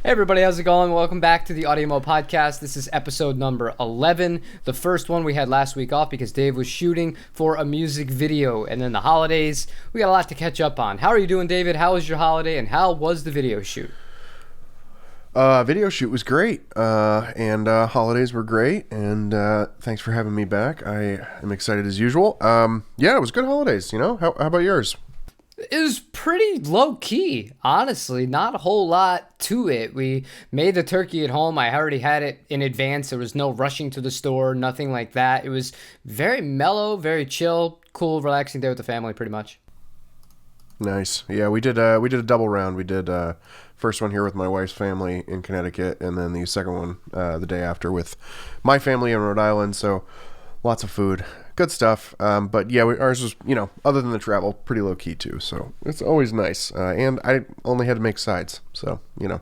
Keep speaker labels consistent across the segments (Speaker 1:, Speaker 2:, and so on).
Speaker 1: Hey everybody, how's it going? Welcome back to the Audiomo Podcast. This is episode number 11. The first one we had last week off because Dave was shooting for a music video. And then the holidays, we got a lot to catch up on. How are you doing, David? How was your holiday and how was the video shoot?
Speaker 2: Video shoot was great, and holidays were great, and thanks for having me back. I am excited as usual. Yeah, it was good holidays, you know? How about yours?
Speaker 1: It was pretty low-key, honestly. Not a whole lot to it. We made the turkey at home. I already had it in advance. There was no rushing to the store, nothing like that. It was very mellow, very chill, cool, relaxing day with the family, pretty much.
Speaker 2: Nice. Yeah, we did a double round. We did first one here with my wife's family in Connecticut, and then the second one the day after with my family in Rhode Island. So lots of food, good stuff. But yeah, ours was, you know, other than the travel, pretty low key too. So it's always nice. And I only had to make sides, so you know.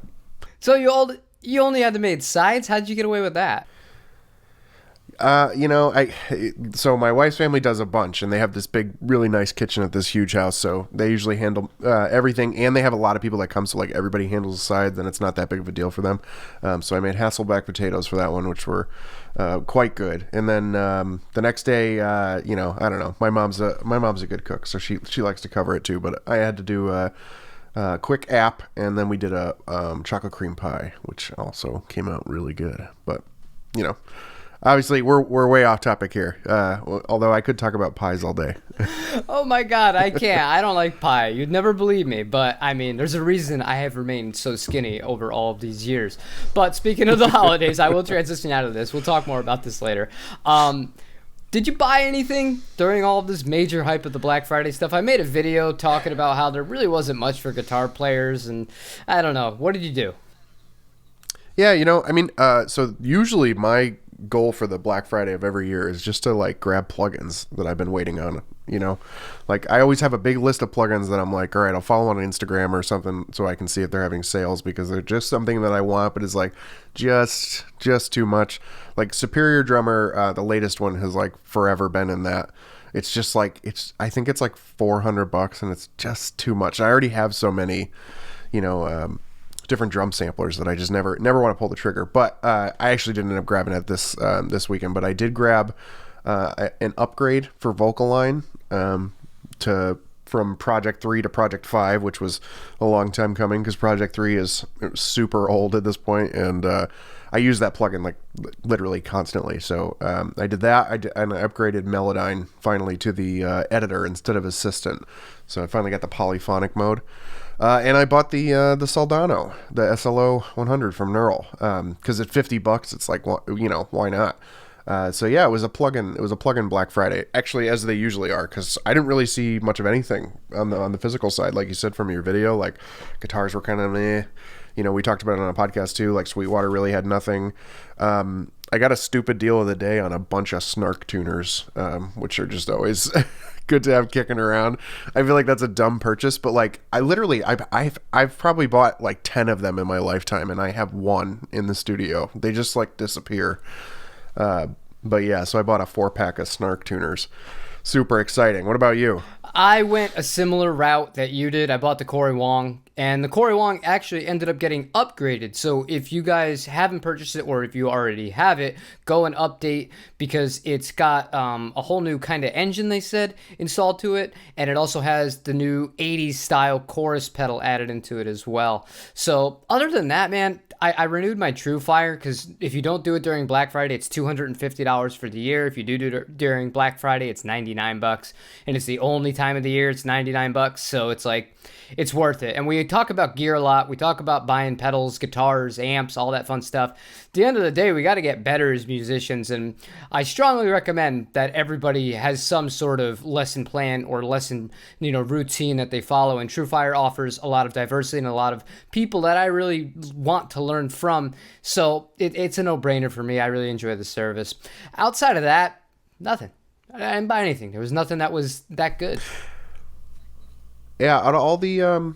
Speaker 1: So you only had to make sides? How'd you get away with that?
Speaker 2: So my wife's family does a bunch, and they have this big, really nice kitchen at this huge house. So they usually handle everything, and they have a lot of people that come. So like everybody handles the sides, and it's not that big of a deal for them. So I made Hasselback potatoes for that one, which were quite good. And then the next day, I don't know. My mom's a good cook, so she likes to cover it too. But I had to do a quick app, and then we did a chocolate cream pie, which also came out really good. But you know. Obviously, we're way off topic here, although I could talk about pies all day.
Speaker 1: Oh my God, I can't. I don't like pie. You'd never believe me, but I mean, there's a reason I have remained so skinny over all of these years. But speaking of the holidays, I will transition out of this. We'll talk more about this later. Did you buy anything during all of this major hype of the Black Friday stuff? I made a video talking about how there really wasn't much for guitar players, and I don't know. What did you do?
Speaker 2: Yeah, so usually my goal for the Black Friday of every year is just to like grab plugins that I've been waiting on, you know, like I always have a big list of plugins that I'm like, all right, I'll follow on Instagram or something so I can see if they're having sales, because they're just something that I want, but it's like just too much. Like Superior Drummer, the latest one has like forever been in that. It's just like, I think it's like $400 and it's just too much. I already have so many, different drum samplers that I just never want to pull the trigger. But I actually didn't end up grabbing it this weekend. But I did grab an upgrade for Vocal Line from Project 3 to Project 5, which was a long time coming because Project 3 is super old at this point, and I use that plugin like literally constantly. So I did that. And I upgraded Melodyne finally to the editor instead of assistant. So I finally got the polyphonic mode. And I bought the Soldano, the SLO 100 from Neural, because at $50, it's like, why not? So yeah, it was a plugin. It was a plugin Black Friday, actually, as they usually are, because I didn't really see much of anything on the physical side, like you said from your video. Like guitars were kind of meh. We talked about it on a podcast too. Like Sweetwater really had nothing. I got a stupid deal of the day on a bunch of Snark tuners, which are just always good to have kicking around. I feel like that's a dumb purchase, but like I've probably bought like 10 of them in my lifetime, and I have one in the studio. They just like disappear. But yeah, so I bought a 4-pack of Snark tuners. Super exciting. What about you?
Speaker 1: I went a similar route that you did. I bought the Corey Wong, and the Corey Wong actually ended up getting upgraded. So if you guys haven't purchased it, or if you already have it, go and update, because it's got a whole new kind of engine, they said, installed to it, and it also has the new 80s style chorus pedal added into it as well. So other than that, man, I renewed my TrueFire, because if you don't do it during Black Friday, it's $250 for the year. If you do it during Black Friday, it's $99, and it's the only time of the year it's $99. So it's like, it's worth it. And we talk about gear a lot. We talk about buying pedals, guitars, amps, all that fun stuff. At the end of the day, we got to get better as musicians, and I strongly recommend that everybody has some sort of lesson plan or lesson, routine that they follow. And TrueFire offers a lot of diversity and a lot of people that I really want to learn from. So it's a no-brainer for me. I really enjoy the service. Outside of that, nothing. I didn't buy anything. There was nothing that was that good.
Speaker 2: Yeah, out of all the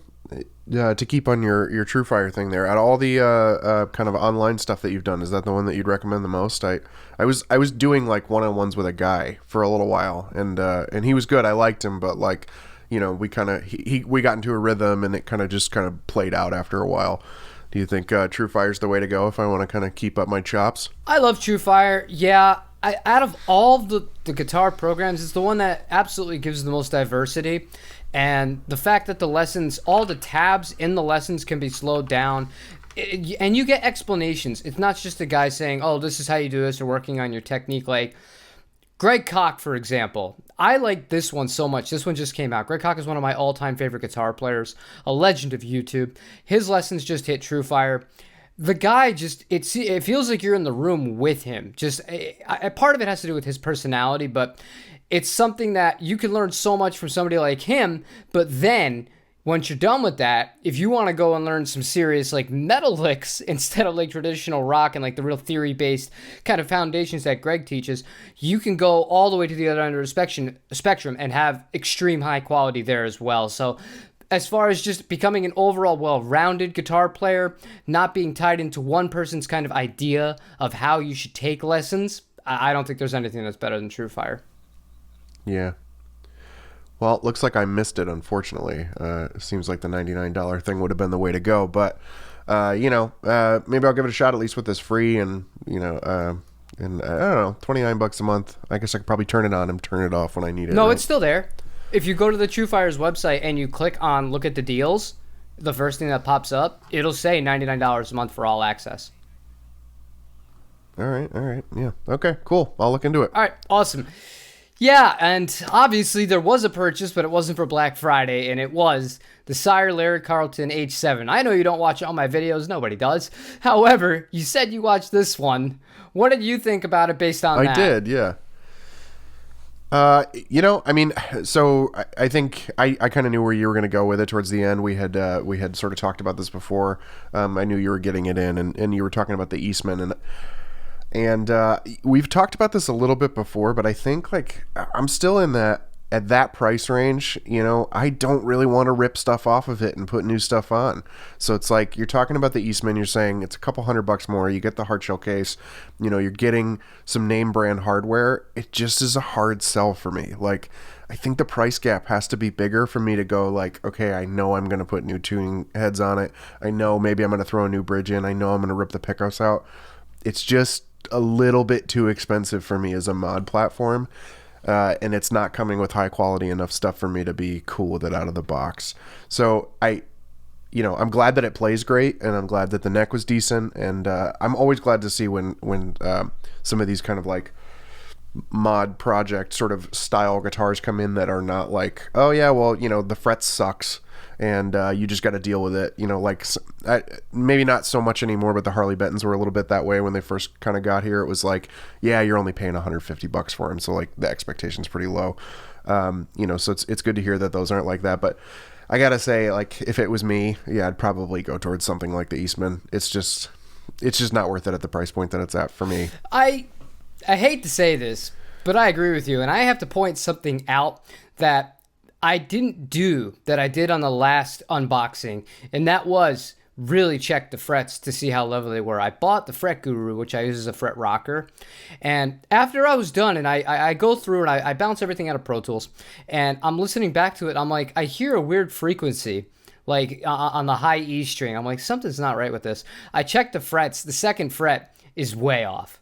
Speaker 2: to keep on your TrueFire thing there, out of all the kind of online stuff that you've done, is that the one that you'd recommend the most? I was doing like one-on-ones with a guy for a little while, and he was good. I liked him, but like, we kind of we got into a rhythm, and it kind of played out after a while. Do you think True Fire's the way to go if I want to kind of keep up my chops?
Speaker 1: I love True Fire. Yeah, out of all the guitar programs, it's the one that absolutely gives the most diversity. And the fact that the lessons, all the tabs in the lessons can be slowed down. And you get explanations. It's not just a guy saying, oh, this is how you do this, or working on your technique. Like Greg Koch, for example. I like this one so much. This one just came out. Greg Koch is one of my all-time favorite guitar players, a legend of YouTube. His lessons just hit True Fire. The guy just, it feels like you're in the room with him. Just part of it has to do with his personality, but it's something that you can learn so much from somebody like him. But then once you're done with that, if you want to go and learn some serious like metal licks instead of like traditional rock and like the real theory-based kind of foundations that Greg teaches, you can go all the way to the other end of the spectrum and have extreme high quality there as well. So as far as just becoming an overall well-rounded guitar player, not being tied into one person's kind of idea of how you should take lessons, I don't think there's anything that's better than True Fire.
Speaker 2: Yeah. Well, it looks like I missed it, unfortunately. It seems like the $99 thing would have been the way to go. But, maybe I'll give it a shot at least with this free and I don't know, $29 a month. I guess I could probably turn it on and turn it off when I need it.
Speaker 1: No,
Speaker 2: right?
Speaker 1: It's still there. If you go to the True Fire's website and you click on look at the deals, the first thing that pops up, it'll say $99 a month for all access.
Speaker 2: All right. Yeah. Okay, cool. I'll look into it.
Speaker 1: All right, awesome. Yeah, and obviously there was a purchase, but it wasn't for Black Friday, and it was the Sire Larry Carlton H7. I know you don't watch all my videos. Nobody does. However, you said you watched this one. What did you think about it based on that?
Speaker 2: I did, yeah. So I think I kind of knew where you were going to go with it towards the end. We had sort of talked about this before. I knew you were getting it in, and you were talking about the Eastman, and we've talked about this a little bit before, but I think like I'm still at that price range. I don't really want to rip stuff off of it and put new stuff on. So it's like you're talking about the Eastman, you're saying it's a couple $100 more. You get the hard shell case, you're getting some name brand hardware. It just is a hard sell for me. Like I think the price gap has to be bigger for me to go like, okay, I know I'm going to put new tuning heads on it. I know maybe I'm going to throw a new bridge in. I know I'm going to rip the pickups out. It's just a little bit too expensive for me as a mod platform, and it's not coming with high quality enough stuff for me to be cool with it out of the box. So I'm glad that it plays great, and I'm glad that the neck was decent, and I'm always glad to see when some of these kind of like mod project sort of style guitars come in that are not like, oh yeah, well, the fret sucks and you just got to deal with it. Maybe not so much anymore, but the Harley Bentons were a little bit that way when they first kind of got here. It was like, yeah, you're only paying $150 for them, so like the expectation's pretty low. So it's good to hear that those aren't like that. But I gotta say, like, if it was me, yeah, I'd probably go towards something like the Eastman. It's just not worth it at the price point that it's at for me.
Speaker 1: I hate to say this, but I agree with you, and I have to point something out that I didn't do that I did on the last unboxing, and that was really check the frets to see how level they were. I bought the Fret Guru, which I use as a fret rocker, and after I was done, and I go through and I bounce everything out of Pro Tools, and I'm listening back to it, I'm like, I hear a weird frequency, like on the high E string. I'm like, something's not right with this. I checked the frets. The second fret is way off.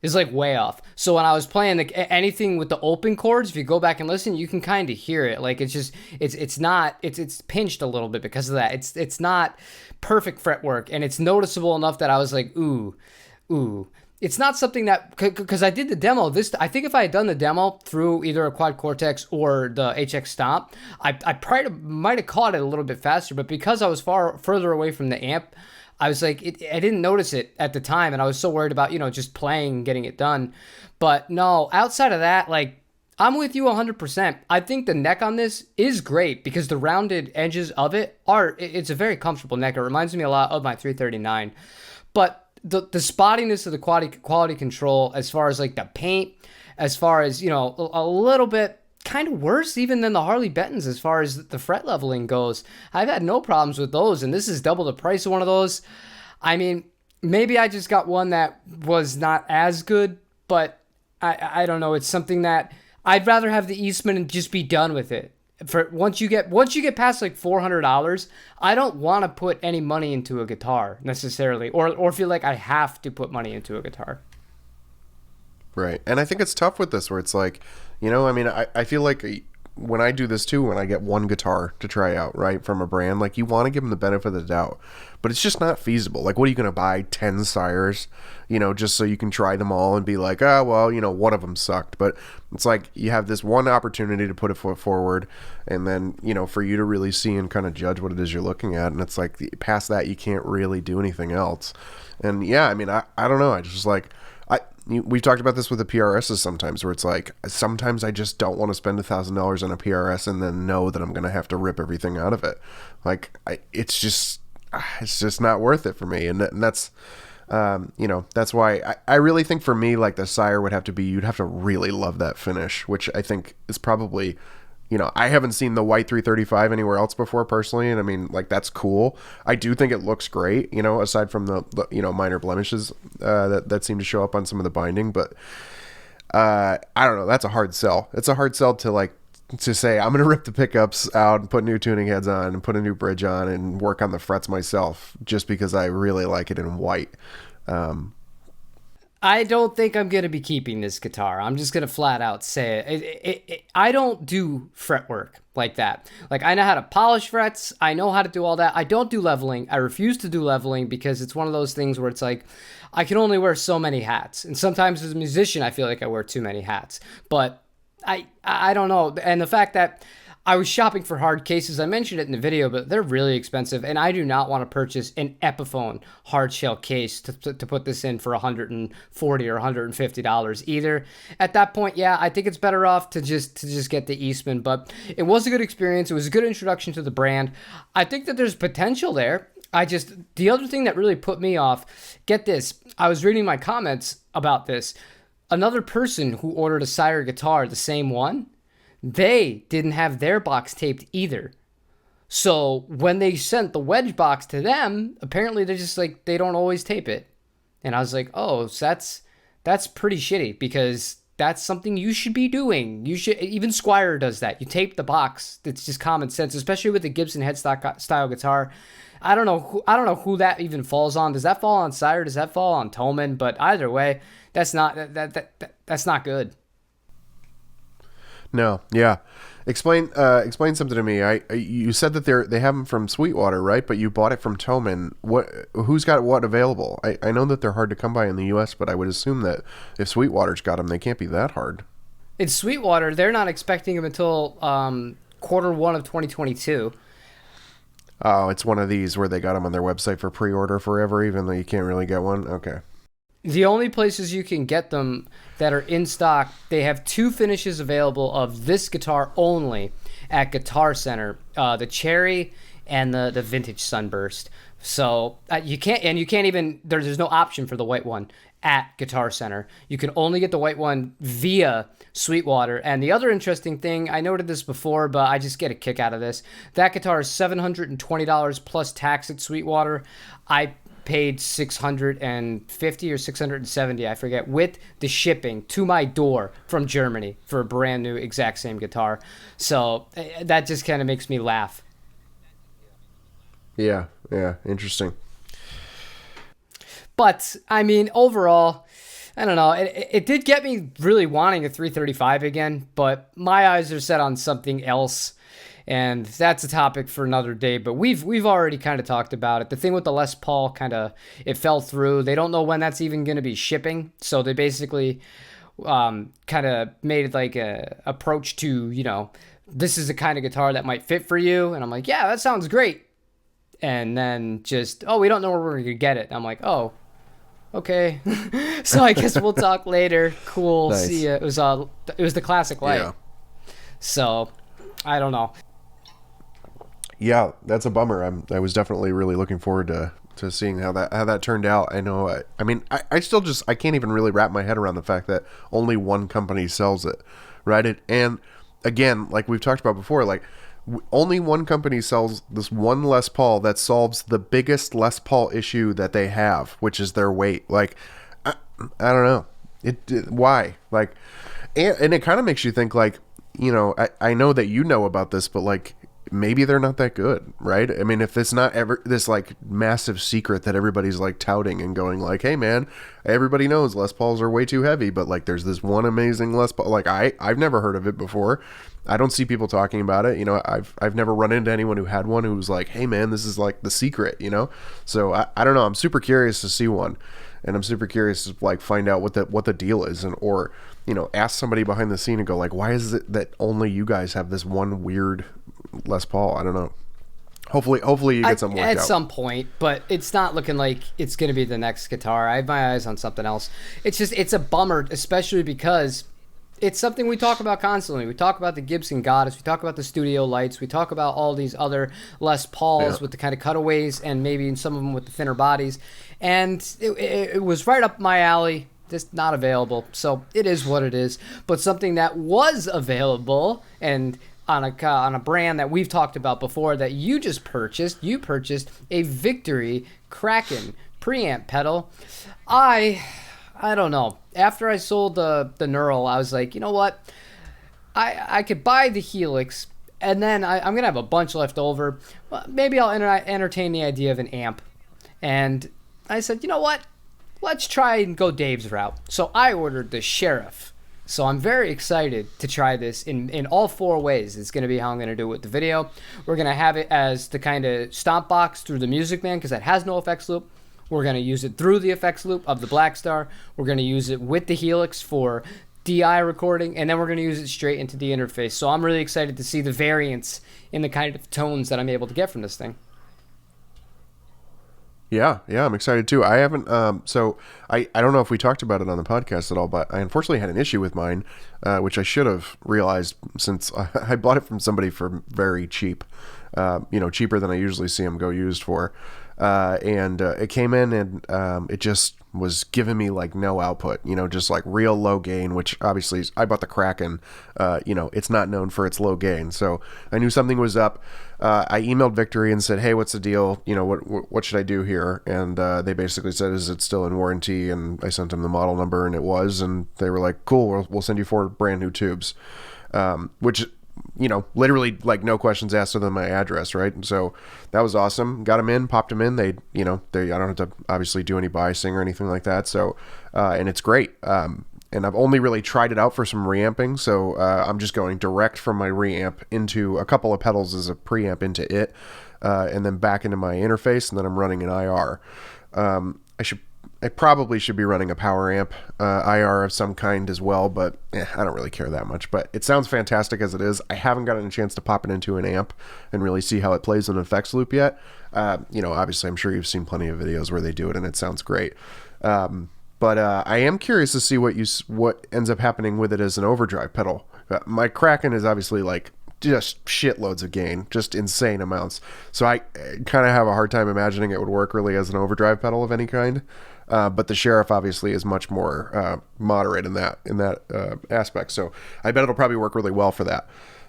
Speaker 1: It's like way off. So when I was playing anything with the open chords, if you go back and listen, you can kind of hear it. Like it's just it's pinched a little bit because of that. It's not perfect fretwork, and it's noticeable enough that I was like, ooh. It's not something that, because I did the demo. I think if I had done the demo through either a Quad Cortex or the HX Stomp, I probably might have caught it a little bit faster. But because I was further away from the amp, I was like, I didn't notice it at the time, and I was so worried about, just playing and getting it done. But no, outside of that, like, I'm with you 100%. I think the neck on this is great because the rounded edges of it's a very comfortable neck. It reminds me a lot of my 339. But the spottiness of the quality control, as far as like the paint, as far as, a little bit kind of worse even than the Harley Bentons as far as the fret leveling goes. I've had no problems with those, and this is double the price of one of those. I mean, maybe I just got one that was not as good, but I don't know. It's something that I'd rather have the Eastman and just be done with it. for once you get past like $400, I don't want to put any money into a guitar necessarily, or feel like I have to put money into a guitar.
Speaker 2: Right. And I think it's tough with this where it's like, I mean, I feel like when I do this too, when I get one guitar to try out, right, from a brand, like you want to give them the benefit of the doubt, but it's just not feasible. Like, what are you going to buy 10 Sires, just so you can try them all and be like, oh, well, one of them sucked. But it's like you have this one opportunity to put a foot forward and then, for you to really see and kind of judge what it is you're looking at. And it's like past that, you can't really do anything else. And yeah, I mean, I don't know. I just like, we've talked about this with the PRSs sometimes, where it's like sometimes I just don't want to spend $1,000 on a PRS and then know that I'm going to have to rip everything out of it. Like it's just not worth it for me, and that's that's why I really think for me, like the Sire would have to be, you'd have to really love that finish, which I think is probably. I haven't seen the white 335 anywhere else before personally, and I mean, like, that's cool. I do think it looks great, aside from the minor blemishes that seem to show up on some of the binding. But I don't know. That's a hard sell. It's a hard sell to say I'm going to rip the pickups out and put new tuning heads on and put a new bridge on and work on the frets myself just because I really like it in white.
Speaker 1: I don't think I'm going to be keeping this guitar. I'm just going to flat out say it. I don't do fret work like that. Like, I know how to polish frets. I know how to do all that. I don't do leveling. I refuse to do leveling because it's one of those things where it's like, I can only wear so many hats. And sometimes as a musician, I feel like I wear too many hats. But I don't know. And the fact that I was shopping for hard cases, I mentioned it in the video, but they're really expensive, and I do not want to purchase an Epiphone hard shell case to put this in for $140 or $150 either. At that point, yeah, I think it's better off to just get the Eastman, but it was a good experience. It was a good introduction to the brand. I think that there's potential there. The other thing that really put me off, get this, I was reading my comments about this. Another person who ordered a Sire guitar, the same one, they didn't have their box taped either. So when they sent the wedge box to them, apparently they're just like, they don't always tape it. And I was like, oh, so that's pretty shitty, because that's something you should be doing. Even Squire does that. You tape the box. It's just common sense, especially with the Gibson headstock style guitar. I don't know who that even falls on. Does that fall on Sire? Does that fall on Thomann? But either way, that's not good.
Speaker 2: No, yeah. Explain something to me. You said that they have them from Sweetwater, right? But you bought it from Thomann. Who's got what available? I know that they're hard to come by in the U.S., but I would assume that if Sweetwater's got them, they can't be that hard.
Speaker 1: It's Sweetwater. They're not expecting them until Q1 of 2022.
Speaker 2: Oh, it's one of these where they got them on their website for pre-order forever, even though you can't really get one? Okay.
Speaker 1: The only places you can get them that are in stock, they have two finishes available of this guitar only at Guitar Center, the Cherry and the Vintage Sunburst. So you can't even, there's no option for the white one at Guitar Center. You can only get the white one via Sweetwater. And the other interesting thing, I noted this before, but I just get a kick out of this. That guitar is $720 plus tax at Sweetwater. I paid $650 or $670, I forget, with the shipping to my door from Germany for a brand new exact same guitar. So that just kind of makes me laugh.
Speaker 2: Yeah, interesting.
Speaker 1: But I mean, overall, I don't know. It did get me really wanting a 335 again, but my eyes are set on something else. And that's a topic for another day, but we've already kind of talked about it. The thing with the Les Paul, it fell through. They don't know when that's even going to be shipping, so they basically kind of made it like a approach to, this is the kind of guitar that might fit for you. And I'm like, yeah, that sounds great. And then just, we don't know where we're going to get it. And I'm like, oh, okay. So I guess we'll talk later. Cool. Nice. See ya. It was the Classic Light. Yeah. So I don't know.
Speaker 2: Yeah, that's a bummer. I was definitely really looking forward to seeing how that turned out. I know. I still I can't even really wrap my head around the fact that only one company sells it, right? And again, like we've talked about before, like only one company sells this one Les Paul that solves the biggest Les Paul issue that they have, which is their weight. Like, I don't know. Why? Like, and it kind of makes you think like, I know that you know about this, but like maybe they're not that good, right? I mean, if it's not ever this like massive secret that everybody's like touting and going like, hey man, everybody knows Les Pauls are way too heavy, but like there's this one amazing Les Paul, like I've never heard of it before. I don't see people talking about it. I've never run into anyone who had one who was like, hey man, this is like the secret, So I don't know. I'm super curious to see one, and I'm super curious to like find out what the deal is, and or ask somebody behind the scene and go like, why is it that only you guys have this one weird Les Paul? I don't know. Hopefully you get something worked out.
Speaker 1: At some point, but it's not looking like it's going to be the next guitar. I have my eyes on something else. It's a bummer, especially because it's something we talk about constantly. We talk about the Gibson Goddess. We talk about the Studio Lights. We talk about all these other Les Pauls with the kind of cutaways and maybe some of them with the thinner bodies. And it was right up my alley. Just not available. So it is what it is. But something that was available and on a brand that we've talked about before that you just purchased. You purchased a Victory Kraken preamp pedal. I don't know. After I sold the Neural, I was like, you know what? I could buy the Helix, and then I'm going to have a bunch left over. Well, maybe I'll entertain the idea of an amp. And I said, you know what? Let's try and go Dave's route. So I ordered the Sheriff. So I'm very excited to try this in all four ways. It's going to be how I'm going to do it with the video. We're going to have it as the kind of stomp box through the Music Man because that has no effects loop. We're going to use it through the effects loop of the Blackstar. We're going to use it with the Helix for DI recording, and then we're going to use it straight into the interface. So I'm really excited to see the variance in the kind of tones that I'm able to get from this thing.
Speaker 2: Yeah, I'm excited too. I haven't, so I don't know if we talked about it on the podcast at all, but I unfortunately had an issue with mine, which I should have realized since I bought it from somebody for very cheap, cheaper than I usually see them go used for. And it came in and it just was giving me like no output, just like real low gain, which obviously I bought the Kraken, it's not known for its low gain. So I knew something was up. I emailed Victory and said, hey, what's the deal? What should I do here? And they basically said, is it still in warranty? And I sent them the model number and it was, and they were like, cool, we'll send you 4 brand new tubes, which literally like no questions asked other than my address, right? So that was awesome. Got them in, popped them in. I don't have to obviously do any biasing or anything like that. So, and it's great. And I've only really tried it out for some reamping. So, I'm just going direct from my reamp into a couple of pedals as a preamp into it, and then back into my interface. And then I'm running an IR. I probably should be running a power amp IR of some kind as well, but I don't really care that much. But it sounds fantastic as it is. I haven't gotten a chance to pop it into an amp and really see how it plays in an effects loop yet. Obviously, I'm sure you've seen plenty of videos where they do it and it sounds great. But I am curious to see what ends up happening with it as an overdrive pedal. My Kraken is obviously like just shitloads of gain, just insane amounts. So I kind of have a hard time imagining it would work really as an overdrive pedal of any kind. But the Sheriff obviously is much more moderate in that aspect. So I bet it'll probably work really well for that.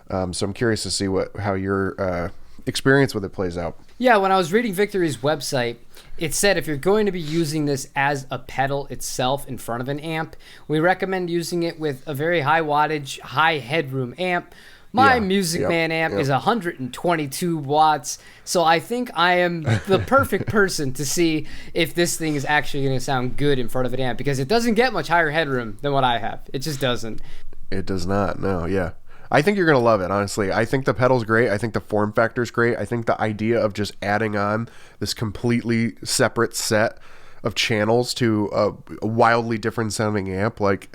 Speaker 2: So I'm curious to see how your experience with it plays out.
Speaker 1: Yeah, when I was reading Victory's website, it said if you're going to be using this as a pedal itself in front of an amp, we recommend using it with a very high wattage, high headroom amp. My Music Man amp is 122 watts, so I think I am the perfect person to see if this thing is actually going to sound good in front of an amp, because it doesn't get much higher headroom than what I have. It just doesn't.
Speaker 2: It does not, no, yeah. I think you're going to love it, honestly. I think the pedal's great. I think the form factor's great. I think the idea of just adding on this completely separate set of channels to a wildly different sounding amp, like,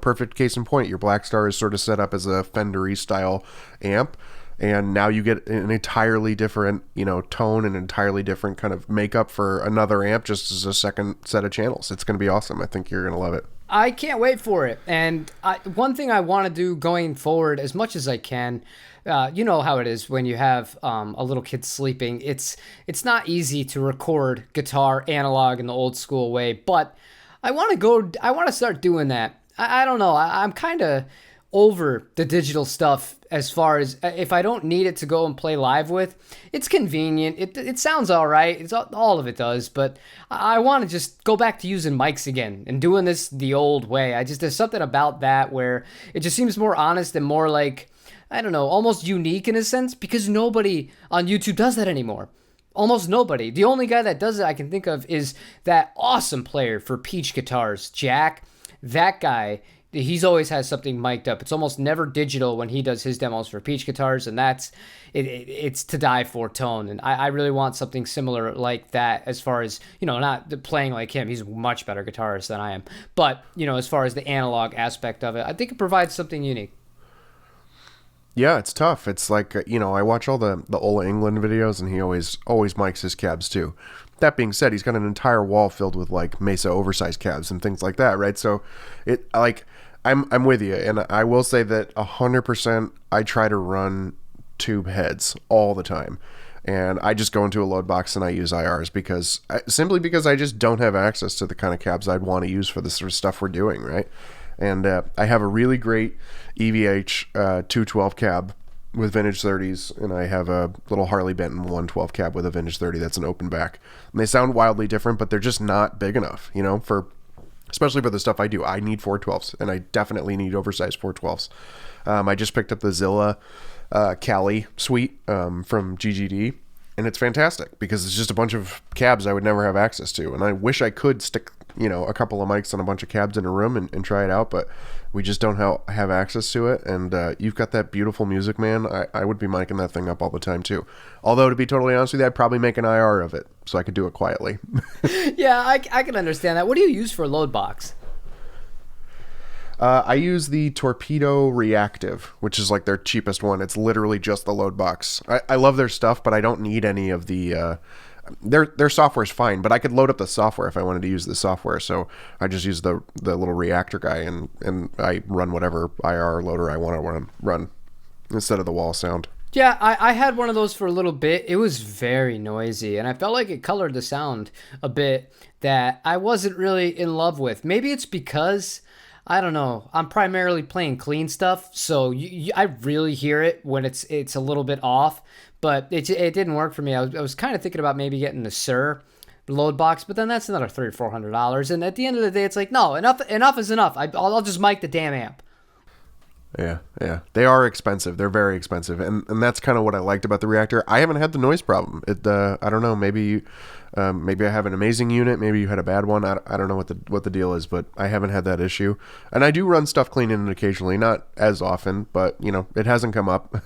Speaker 2: perfect case in point. Your Blackstar is sort of set up as a Fender-y style amp, and now you get an entirely different, tone and entirely different kind of makeup for another amp just as a second set of channels. It's going to be awesome. I think you're going to love it.
Speaker 1: I can't wait for it. And one thing I want to do going forward as much as I can, you know how it is when you have a little kid sleeping. It's not easy to record guitar analog in the old school way, but I want to start doing that. I don't know. I'm kind of over the digital stuff as far as if I don't need it to go and play live with. It's convenient. It sounds all right. It's all of it does, but I want to just go back to using mics again and doing this the old way. There's something about that where it just seems more honest and more like, I don't know, almost unique in a sense, because nobody on YouTube does that anymore. Almost nobody. The only guy that does it I can think of is that awesome player for Peach Guitars, Jack. That guy, he's always has something mic'd up. It's almost never digital when he does his demos for Peach Guitars, and it's to die for tone. And I really want something similar like that as far as, not playing like him. He's a much better guitarist than I am. But, as far as the analog aspect of it, I think it provides something unique.
Speaker 2: Yeah, it's tough. It's like, I watch all the Ola England videos, and he always mics his cabs too. That being said, he's got an entire wall filled with like Mesa oversized cabs and things like that, right? So I'm with you, and I will say that 100% I try to run tube heads all the time. And I just go into a load box and I use IRs simply because I just don't have access to the kind of cabs I'd want to use for the sort of stuff we're doing, right? And I have a really great EVH 212 cab with vintage 30s, and I have a little Harley Benton 112 cab with a vintage 30 that's an open back. And they sound wildly different, but they're just not big enough, especially for the stuff I do. I need 412s, and I definitely need oversized 412s. I just picked up the Zilla Cali suite from GGD, and it's fantastic because it's just a bunch of cabs I would never have access to. And I wish I could stick, a couple of mics on a bunch of cabs in a room and try it out, but we just don't have access to it. And you've got that beautiful music, man. I would be micing that thing up all the time too. Although, to be totally honest with you, I'd probably make an IR of it so I could do it quietly.
Speaker 1: Yeah, I can understand that. What do you use for a load box?
Speaker 2: I use the Torpedo Reactive, which is like their cheapest one. It's literally just the load box. I love their stuff, but I don't need any of the... Their software's fine, but I could load up the software if I wanted to use the software. So I just use the little reactor guy, and I run whatever IR loader I want to run instead of the wall sound.
Speaker 1: Yeah, I had one of those for a little bit. It was very noisy, and I felt like it colored the sound a bit that I wasn't really in love with. Maybe it's because, I don't know, I'm primarily playing clean stuff, so I really hear it when it's a little bit off. But it didn't work for me. I was kind of thinking about maybe getting the Sire load box, but then that's another $300 or $400. And at the end of the day, it's like, no, enough is enough. I'll just mic the damn amp.
Speaker 2: Yeah. They are expensive. They're very expensive. And that's kind of what I liked about the Reactor. I haven't had the noise problem. I don't know. Maybe I have an amazing unit. Maybe you had a bad one. I don't know what the deal is, but I haven't had that issue. And I do run stuff clean in it occasionally, not as often, but it hasn't come up.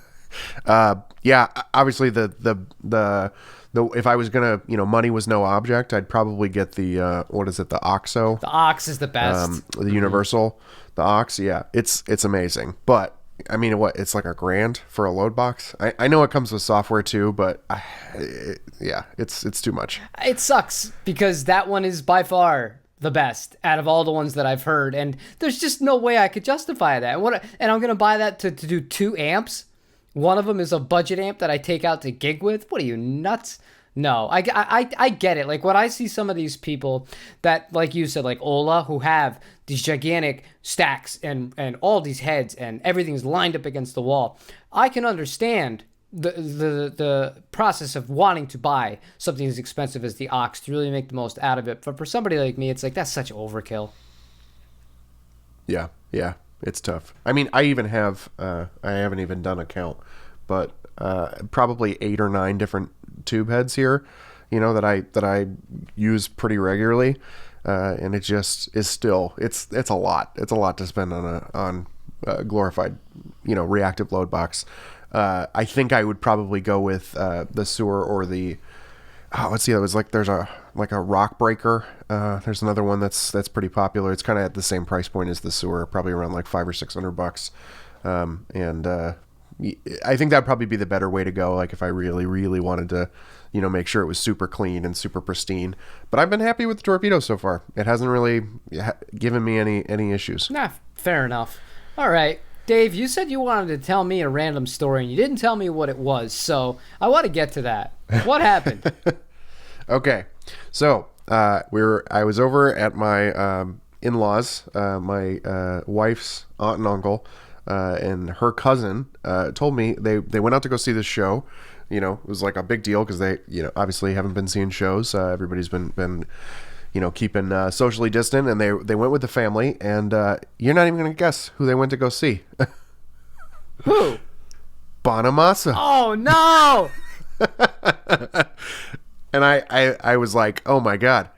Speaker 2: Yeah, obviously the if I was gonna, money was no object, I'd probably get the what is it, the OXO?
Speaker 1: The OX is the best.
Speaker 2: The Universal, the OX, yeah, it's amazing. But I mean, it's like $1,000 for a load box. I know it comes with software too, but it's too much.
Speaker 1: It sucks because that one is by far the best out of all the ones that I've heard, and there's just no way I could justify that. And I'm gonna buy that to do 2 amps. One of them is a budget amp that I take out to gig with. What are you, nuts? No, I get it. Like when I see some of these people that, like you said, like Ola, who have these gigantic stacks and all these heads and everything's lined up against the wall, I can understand the process of wanting to buy something as expensive as the aux to really make the most out of it. But for somebody like me, it's like, that's such overkill.
Speaker 2: Yeah. It's tough. I mean, I even have, I haven't even done a count, but probably 8 or 9 different tube heads here, that I use pretty regularly. And it just is still, it's a lot. It's a lot to spend on a glorified, reactive load box. I think I would probably go with the Sewer or the, let's see, it was like, there's a Rock Breaker. There's another one that's pretty popular. It's kind of at the same price point as the Sewer, probably around like $500 or $600. And I think that'd probably be the better way to go. Like if I really, really wanted to, make sure it was super clean and super pristine. But I've been happy with the Torpedo so far. It hasn't really given me any issues.
Speaker 1: Nah, fair enough. All right. Dave, you said you wanted to tell me a random story, and you didn't tell me what it was, so I want to get to that. What happened?
Speaker 2: Okay, so I was over at my in-laws, my wife's aunt and uncle. and her cousin told me they went out to go see this show. You know, it was like a big deal because they, you know, obviously haven't been seeing shows. Everybody's been you know, keeping socially distant, and they went with the family, and you're not even going to guess who they went to go see.
Speaker 1: Who?
Speaker 2: Bonamassa.
Speaker 1: Oh, no!
Speaker 2: And I was like, oh my God,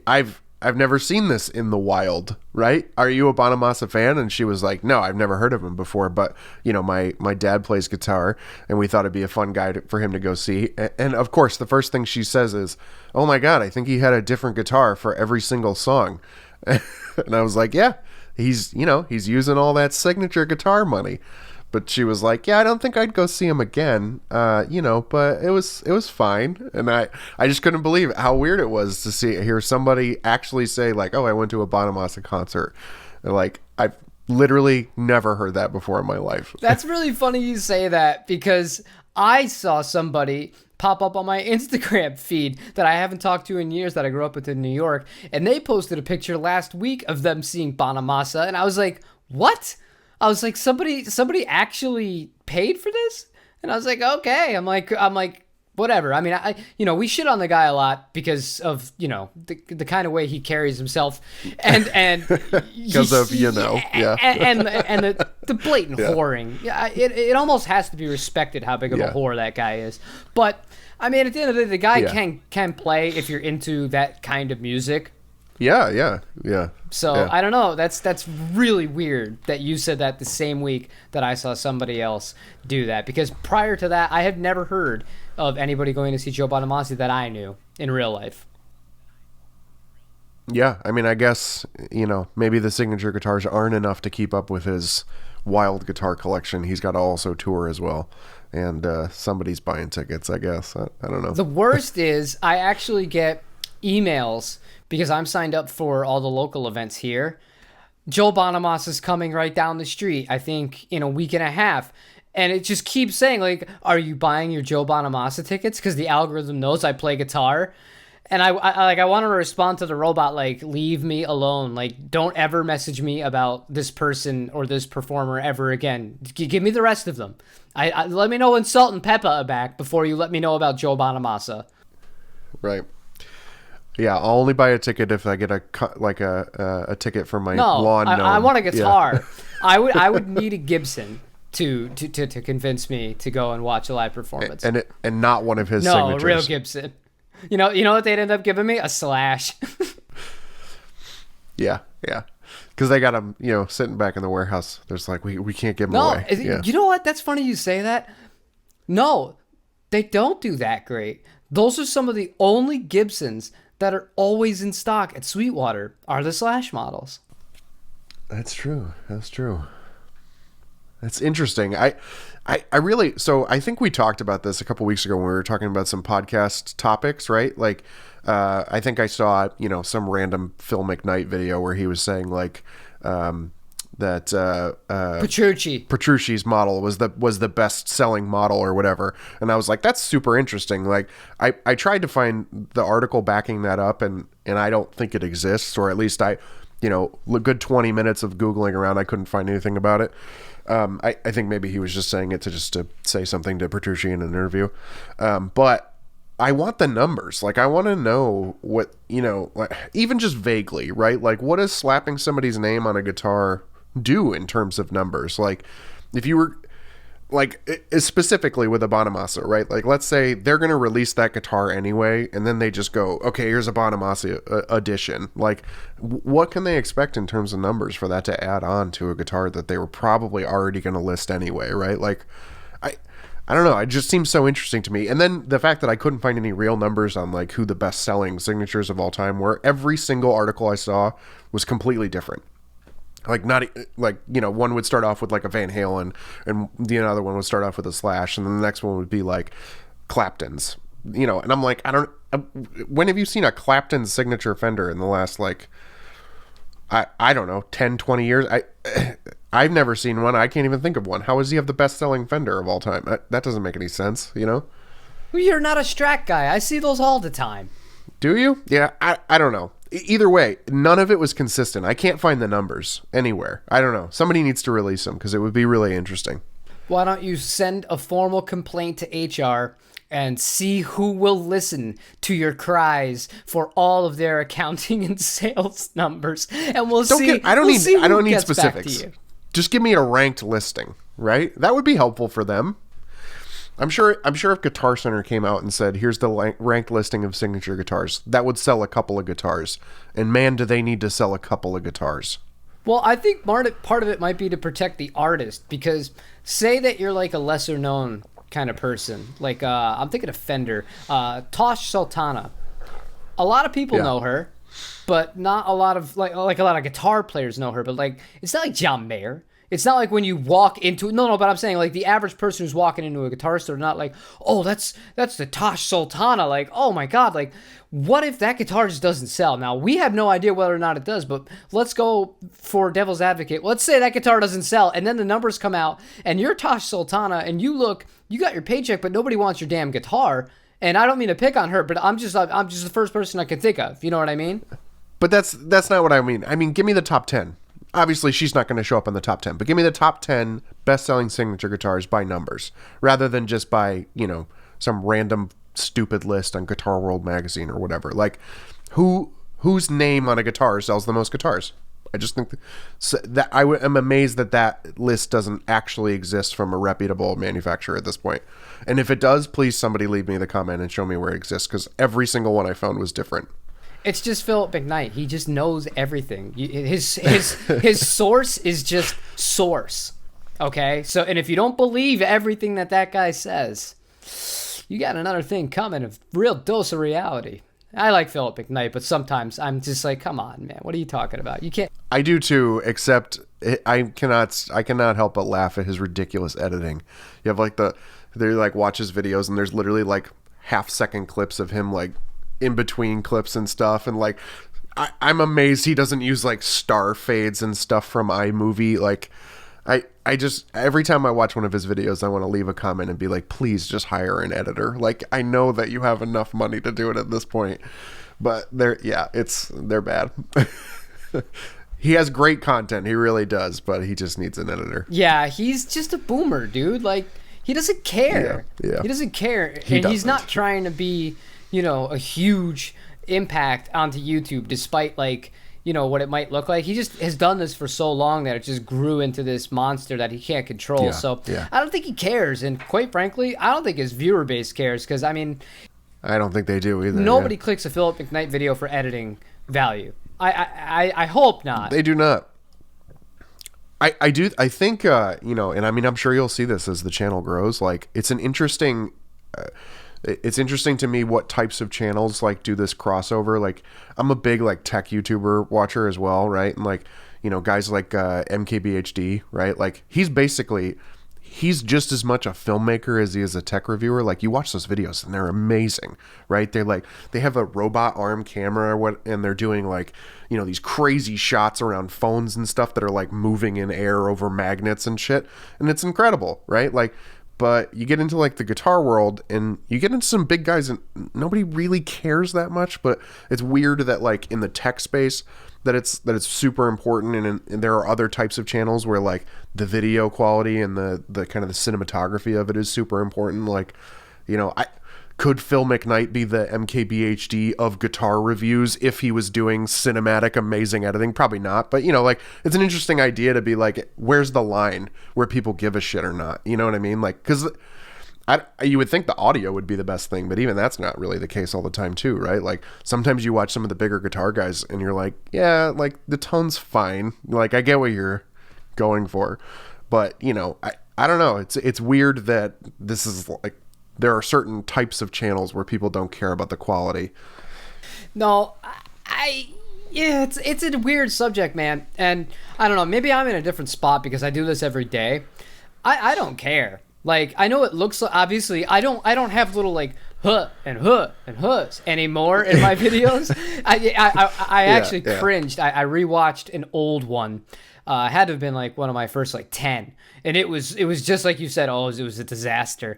Speaker 2: I've never seen this in the wild, right? Are you a Bonamassa fan? And she was like, no, I've never heard of him before, but you know, my dad plays guitar, and we thought it'd be a fun guy for him to go see. And of course, the first thing she says is, oh my God, I think he had a different guitar for every single song. And I was like, yeah, he's using all that signature guitar money. But she was like, yeah, I don't think I'd go see him again, you know, but it was fine. And I just couldn't believe how weird it was to hear somebody actually say, like, oh, I went to a Bonamassa concert. And, like, I've literally never heard that before in my life.
Speaker 1: That's really funny you say that, because I saw somebody pop up on my Instagram feed that I haven't talked to in years, that I grew up with in New York, and they posted a picture last week of them seeing Bonamassa, and I was like, what? I was like, somebody actually paid for this? And I was like, okay. I'm like, whatever. I mean, we shit on the guy a lot because of, you know, the kind of way he carries himself, and
Speaker 2: because of, you know, yeah,
Speaker 1: and the blatant whoring. Yeah, it almost has to be respected how big of a whore that guy is. But I mean, at the end of the day, the guy can play if you're into that kind of music.
Speaker 2: Yeah.
Speaker 1: So I don't know. That's really weird that you said that the same week that I saw somebody else do that, because prior to that, I had never heard of anybody going to see Joe Bonamassa that I knew in real life.
Speaker 2: Yeah, I mean, I guess, you know, maybe the signature guitars aren't enough to keep up with his wild guitar collection. He's got to also tour as well, and somebody's buying tickets, I guess. I don't know.
Speaker 1: The worst is I actually get emails, because I'm signed up for all the local events here. Joe Bonamassa is coming right down the street, I think, in a week and a half. And it just keeps saying, like, are you buying your Joe Bonamassa tickets? Because the algorithm knows I play guitar. And I want to respond to the robot, like, leave me alone. Like, don't ever message me about this person or this performer ever again. Give me the rest of them. Let me know when Salt and Peppa are back before you let me know about Joe Bonamassa.
Speaker 2: Right. Yeah, I'll only buy a ticket if I get a ticket for my lawn gnome.
Speaker 1: I want a guitar. Yeah. I would need a Gibson to convince me to go and watch a live performance.
Speaker 2: And not one of his signatures.
Speaker 1: No, real Gibson. You know what they'd end up giving me? A Slash.
Speaker 2: Yeah. Because they got them, you know, sitting back in the warehouse. There's like, we can't give them away.
Speaker 1: No, you know what? That's funny you say that. No, they don't do that great. Those are some of the only Gibsons that are always in stock at Sweetwater are the Slash models.
Speaker 2: That's true. That's interesting. I really, so I think we talked about this a couple weeks ago when we were talking about some podcast topics, right? Like, I think I saw, you know, some random Phil McKnight video where he was saying, like, that Petrucci's model was the best selling model or whatever, and I was like, that's super interesting. Like, I tried to find the article backing that up, and I don't think it exists, or at least a good 20 minutes of Googling around, I couldn't find anything about it. I think maybe he was just saying it to say something to Petrucci in an interview, but I want the numbers. Like, I want to know what, you know, like, even just vaguely, right? Like, what does slapping somebody's name on a guitar do in terms of numbers? Like, if you were, like, specifically with a Bonamassa, right? Like, let's say they're going to release that guitar anyway, and then they just go, okay, here's a Bonamassa edition. Like, what can they expect in terms of numbers for that to add on to a guitar that they were probably already going to list anyway, right? Like, I don't know. It just seems so interesting to me. And then the fact that I couldn't find any real numbers on, like, who the best selling signatures of all time were. Every single article I saw was completely different. Like, not like, you know, one would start off with like a Van Halen, and the other one would start off with a Slash, and then the next one would be like Clapton's, you know. And I'm like, when have you seen a Clapton signature Fender in the last, like, I don't know, 10, 20 years? I've never seen one. I can't even think of one. How does he have the best selling Fender of all time? That doesn't make any sense, you know?
Speaker 1: Well, you're not a Strat guy. I see those all the time.
Speaker 2: Do you? Yeah, I don't know. Either way, none of it was consistent. I can't find the numbers anywhere. I don't know. Somebody needs to release them because it would be really interesting.
Speaker 1: Why don't you send a formal complaint to HR and see who will listen to your cries for all of their accounting and sales numbers, and we'll see.
Speaker 2: I don't need
Speaker 1: specifics.
Speaker 2: specifics. Just give me a ranked listing, right? That would be helpful for them. I'm sure if Guitar Center came out and said, here's the ranked listing of signature guitars, that would sell a couple of guitars. And man, do they need to sell a couple of guitars.
Speaker 1: Well, I think part of it might be to protect the artist, because say that you're like a lesser known kind of person. Like, I'm thinking of Fender. Tosh Sultana. A lot of people know her, but not a lot of, like a lot of guitar players know her. But, like, it's not like John Mayer. It's not like when you walk into but I'm saying, like, the average person who's walking into a guitar store, not like, oh, that's the Tosh Sultana. Like, oh my God, like, what if that guitar just doesn't sell? Now, we have no idea whether or not it does, but let's go for devil's advocate. Let's say that guitar doesn't sell, and then the numbers come out, and you're Tosh Sultana, and you got your paycheck, but nobody wants your damn guitar. And I don't mean to pick on her, but I'm just the first person I can think of. You know what I mean?
Speaker 2: But that's not what I mean. I mean, give me the top 10. Obviously, she's not going to show up in the top 10, but give me the top 10 best-selling signature guitars by numbers, rather than just by, some random stupid list on Guitar World magazine or whatever. Like, whose name on a guitar sells the most guitars? I just think that I'm amazed that list doesn't actually exist from a reputable manufacturer at this point. And if it does, please somebody leave me the comment and show me where it exists, because every single one I found was different.
Speaker 1: It's just Philip McKnight. He just knows everything. His source is just source. Okay? So, and if you don't believe everything that guy says, you got another thing coming, a real dose of reality. I like Philip McKnight, but sometimes I'm just like, come on, man. What are you talking about? You can't.
Speaker 2: I do too, except I cannot help but laugh at his ridiculous editing. You have they watch his videos, and there's literally like half-second clips of him like in between clips and stuff, and like I'm amazed he doesn't use like star fades and stuff from iMovie. Like I just, every time I watch one of his videos, I want to leave a comment and be like, please just hire an editor. Like, I know that you have enough money to do it at this point, but they're bad. He has great content, he really does, but he just needs an editor.
Speaker 1: Yeah, he's just a boomer, dude. Like, he doesn't care.
Speaker 2: Yeah.
Speaker 1: He doesn't care. He's not trying to be, a huge impact onto YouTube, despite what it might look like. He just has done this for so long that it just grew into this monster that he can't control. I don't think he cares. And quite frankly, I don't think his viewer base cares, because, I
Speaker 2: don't think they do either.
Speaker 1: Nobody clicks a Philip McKnight video for editing value. I hope not.
Speaker 2: They do not. I think, and I'm sure you'll see this as the channel grows. Like, it's interesting to me what types of channels do this crossover. Like, I'm a big tech YouTuber watcher as well, right? And guys like MKBHD, right? Like, he's just as much a filmmaker as he is a tech reviewer. Like, you watch those videos and they're amazing, right? They have a robot arm camera and they're doing these crazy shots around phones and stuff that are moving in air over magnets and shit. And it's incredible, right? But you get into the guitar world and you get into some big guys and nobody really cares that much. But it's weird that in the tech space that it's super important. And there are other types of channels where the video quality and the kind of the cinematography of it is super important. Could Phil McKnight be the MKBHD of guitar reviews if he was doing cinematic, amazing editing? Probably not. But, it's an interesting idea to be where's the line where people give a shit or not? You know what I mean? Because you would think the audio would be the best thing, but even that's not really the case all the time too, right? Sometimes you watch some of the bigger guitar guys and you're yeah, the tone's fine. I get what you're going for. But, I don't know. It's weird that this is there are certain types of channels where people don't care about the quality.
Speaker 1: No, it's a weird subject, man. And I don't know, maybe I'm in a different spot because I do this every day. I don't care. I know it looks like, obviously, I don't have little huh and hus anymore in my videos. I actually cringed. I rewatched an old one. Had to have been one of my first 10, and it was just like you said. Oh, it was a disaster.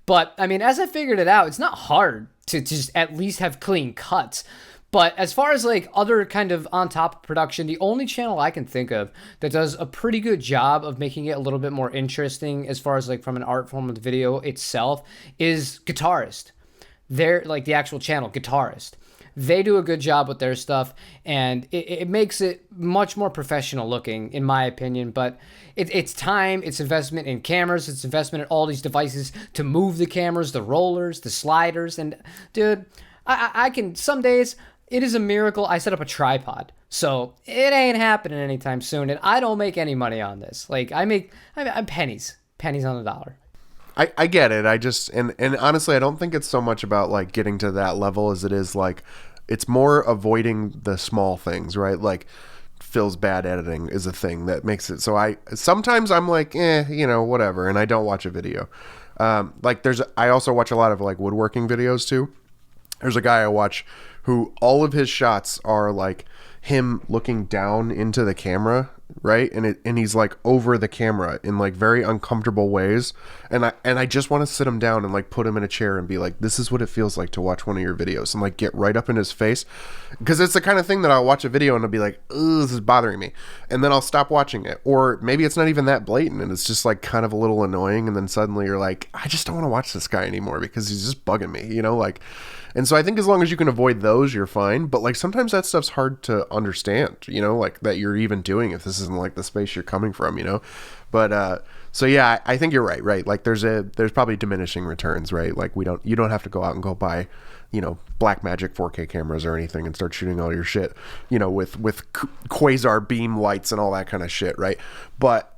Speaker 1: But as I figured it out, it's not hard to just at least have clean cuts. But as far as like other kind of on top production, the only channel I can think of that does a pretty good job of making it a little bit more interesting as far as like from an art form of the video itself is Guitarist. They're like the actual channel, Guitarist. They do a good job with their stuff, and it makes it much more professional looking, in my opinion. But it's time, it's investment in cameras, it's investment in all these devices to move the cameras, the rollers, the sliders. And dude, I can, some days, it is a miracle I set up a tripod. So it ain't happening anytime soon, and I don't make any money on this. Like, I'm pennies on the dollar.
Speaker 2: I get it. I just, and honestly, I don't think it's so much about like getting to that level as it is like, it's more avoiding the small things, right? Like Phil's bad editing is a thing that makes it. So sometimes I'm like, whatever. And I don't watch a video. I also watch a lot of like woodworking videos too. There's a guy I watch who all of his shots are like him looking down into the camera, right? And he's like over the camera in like very uncomfortable ways. And I just want to sit him down and like put him in a chair and be like, this is what it feels like to watch one of your videos, and like get right up in his face. Because it's the kind of thing that I'll watch a video and I'll be like, ugh, this is bothering me. And then I'll stop watching it. Or maybe it's not even that blatant and it's just like kind of a little annoying. And then suddenly you're like, I just don't want to watch this guy anymore because he's just bugging me, like. And so I think as long as you can avoid those, you're fine. But like sometimes that stuff's hard to understand, like that you're even doing if this isn't like the space you're coming from, But so yeah, I think you're right. Like there's probably diminishing returns, right? Like you don't have to go out and go buy, Blackmagic 4K cameras or anything and start shooting all your shit, with quasar beam lights and all that kind of shit, right? But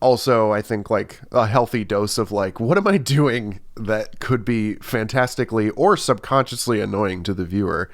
Speaker 2: also, I think like a healthy dose of like, what am I doing that could be fantastically or subconsciously annoying to the viewer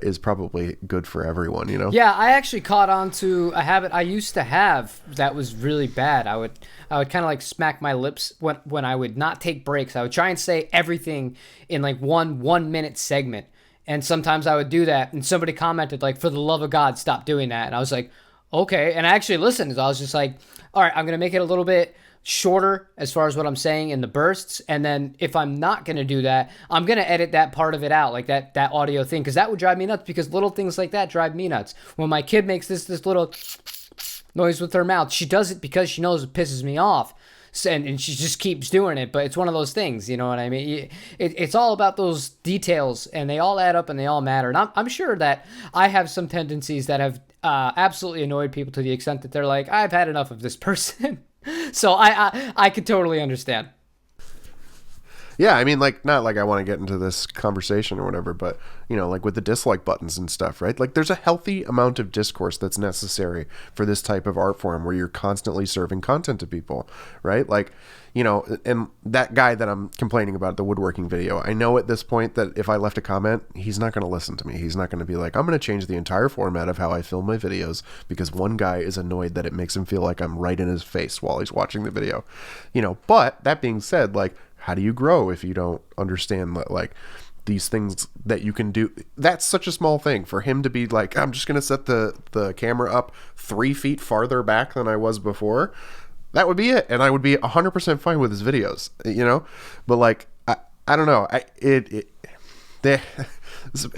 Speaker 2: is probably good for everyone,
Speaker 1: Yeah, I actually caught on to a habit I used to have that was really bad. I would kind of like smack my lips when I would not take breaks. I would try and say everything in like one minute segment. And sometimes I would do that. And somebody commented like, for the love of God, stop doing that. And I was like, okay. And I actually listened. I was just like, all right, I'm going to make it a little bit shorter as far as what I'm saying in the bursts. And then if I'm not going to do that, I'm going to edit that part of it out, like that audio thing, because that would drive me nuts, because little things like that drive me nuts. When my kid makes this little noise with her mouth, she does it because she knows it pisses me off. And she just keeps doing it, but it's one of those things, you know what I mean? It's all about those details, and they all add up and they all matter. And I'm sure that I have some tendencies that have absolutely annoyed people to the extent that they're like, I've had enough of this person. So I could totally understand.
Speaker 2: Yeah, I mean, like, not like I want to get into this conversation or whatever, but, like with the dislike buttons and stuff, right? Like, there's a healthy amount of discourse that's necessary for this type of art form where you're constantly serving content to people, right? Like, and that guy that I'm complaining about, the woodworking video, I know at this point that if I left a comment, he's not going to listen to me. He's not going to be like, I'm going to change the entire format of how I film my videos because one guy is annoyed that it makes him feel like I'm right in his face while he's watching the video, But that being said, like, how do you grow if you don't understand that, like, these things that you can do? That's such a small thing for him to be like, I'm just going to set the camera up 3 feet farther back than I was before. That would be it. And I would be 100% fine with his videos, but like, I don't know.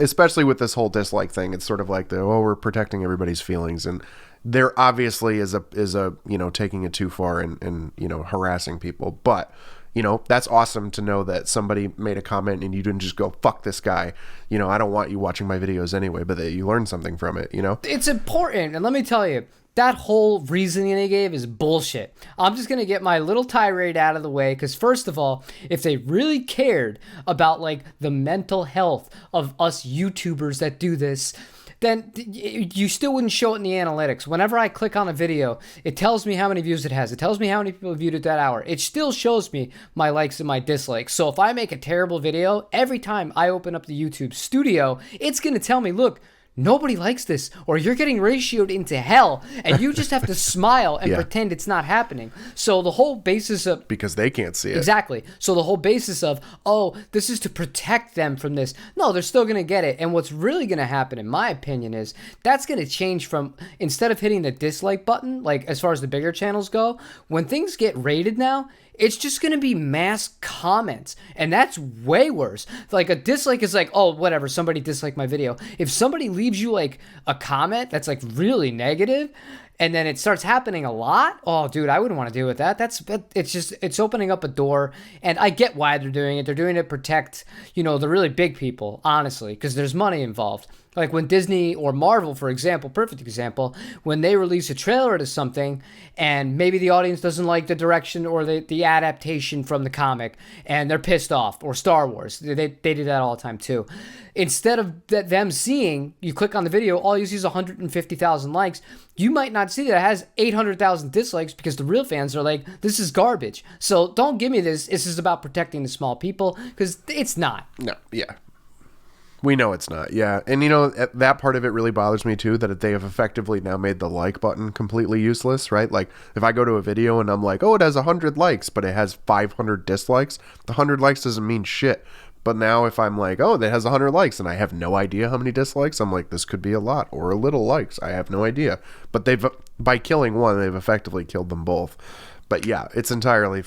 Speaker 2: Especially with this whole dislike thing, it's sort of like we're protecting everybody's feelings. And there obviously is a, taking it too far and harassing people, but that's awesome to know that somebody made a comment and you didn't just go, fuck this guy. I don't want you watching my videos anyway, but that you learned something from it,
Speaker 1: It's important. And let me tell you, that whole reasoning they gave is bullshit. I'm just going to get my little tirade out of the way, because first of all, if they really cared about like the mental health of us YouTubers that do this, then you still wouldn't show it in the analytics. Whenever I click on a video, it tells me how many views it has. It tells me how many people viewed it that hour. It still shows me my likes and my dislikes. So if I make a terrible video, every time I open up the YouTube studio, it's going to tell me, look, nobody likes this, or you're getting ratioed into hell, and you just have to smile and pretend it's not happening. So the whole basis of...
Speaker 2: Because they can't see it.
Speaker 1: Exactly. So the whole basis of, this is to protect them from this. No, they're still going to get it. And what's really going to happen, in my opinion, is that's going to change from, instead of hitting the dislike button, like as far as the bigger channels go, when things get rated now, it's just going to be mass comments. And that's way worse. Like a dislike is like, oh, whatever, somebody disliked my video. If somebody leaves you like a comment that's like really negative, and then it starts happening a lot, oh, dude, I wouldn't want to deal with that. It's opening up a door. And I get why they're doing it. They're doing it to protect, the really big people, honestly, because there's money involved. Like when Disney or Marvel, for example, perfect example, when they release a trailer to something and maybe the audience doesn't like the direction or the adaptation from the comic and they're pissed off, or Star Wars, they do that all the time too. Instead of them seeing, you click on the video, all you see is 150,000 likes. You might not see that it has 800,000 dislikes because the real fans are like, this is garbage. So don't give me this. This is about protecting the small people, because it's not.
Speaker 2: No, yeah. We know it's not, yeah. And, that part of it really bothers me, too, that they have effectively now made the like button completely useless, right? Like, if I go to a video and I'm like, oh, it has 100 likes, but it has 500 dislikes, the 100 likes doesn't mean shit. But now if I'm like, oh, that has 100 likes, and I have no idea how many dislikes, I'm like, this could be a lot or a little likes. I have no idea. But by killing one, they've effectively killed them both. But, yeah, it's entirely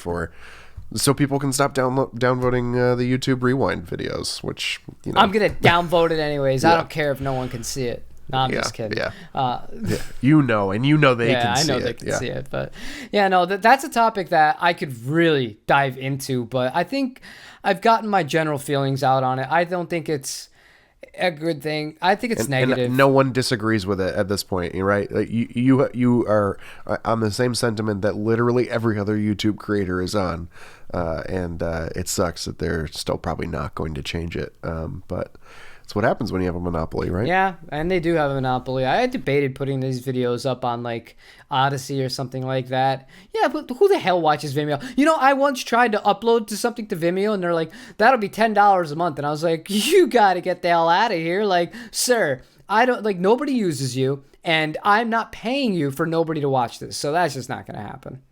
Speaker 2: so people can stop downvoting the YouTube Rewind videos, which,
Speaker 1: I'm going to downvote it anyways. Yeah. I don't care if no one can see it. No, I'm just kidding.
Speaker 2: Yeah. And they can see it. Yeah, I know they can
Speaker 1: see it. But, yeah, no, that's a topic that I could really dive into. But I think I've gotten my general feelings out on it. I don't think it's a good thing. I think it's negative.
Speaker 2: And no one disagrees with it at this point, right? Like you are on the same sentiment that literally every other YouTube creator is on. And it sucks that they're still probably not going to change it. But it's what happens when you have a monopoly, right?
Speaker 1: Yeah, and they do have a monopoly. I debated putting these videos up on like Odyssey or something like that. Yeah, but who the hell watches Vimeo? I once tried to upload to something to Vimeo, and they're like, that'll be $10 a month. And I was like, you got to get the hell out of here. Like, sir, nobody uses you, and I'm not paying you for nobody to watch this. So that's just not going to happen.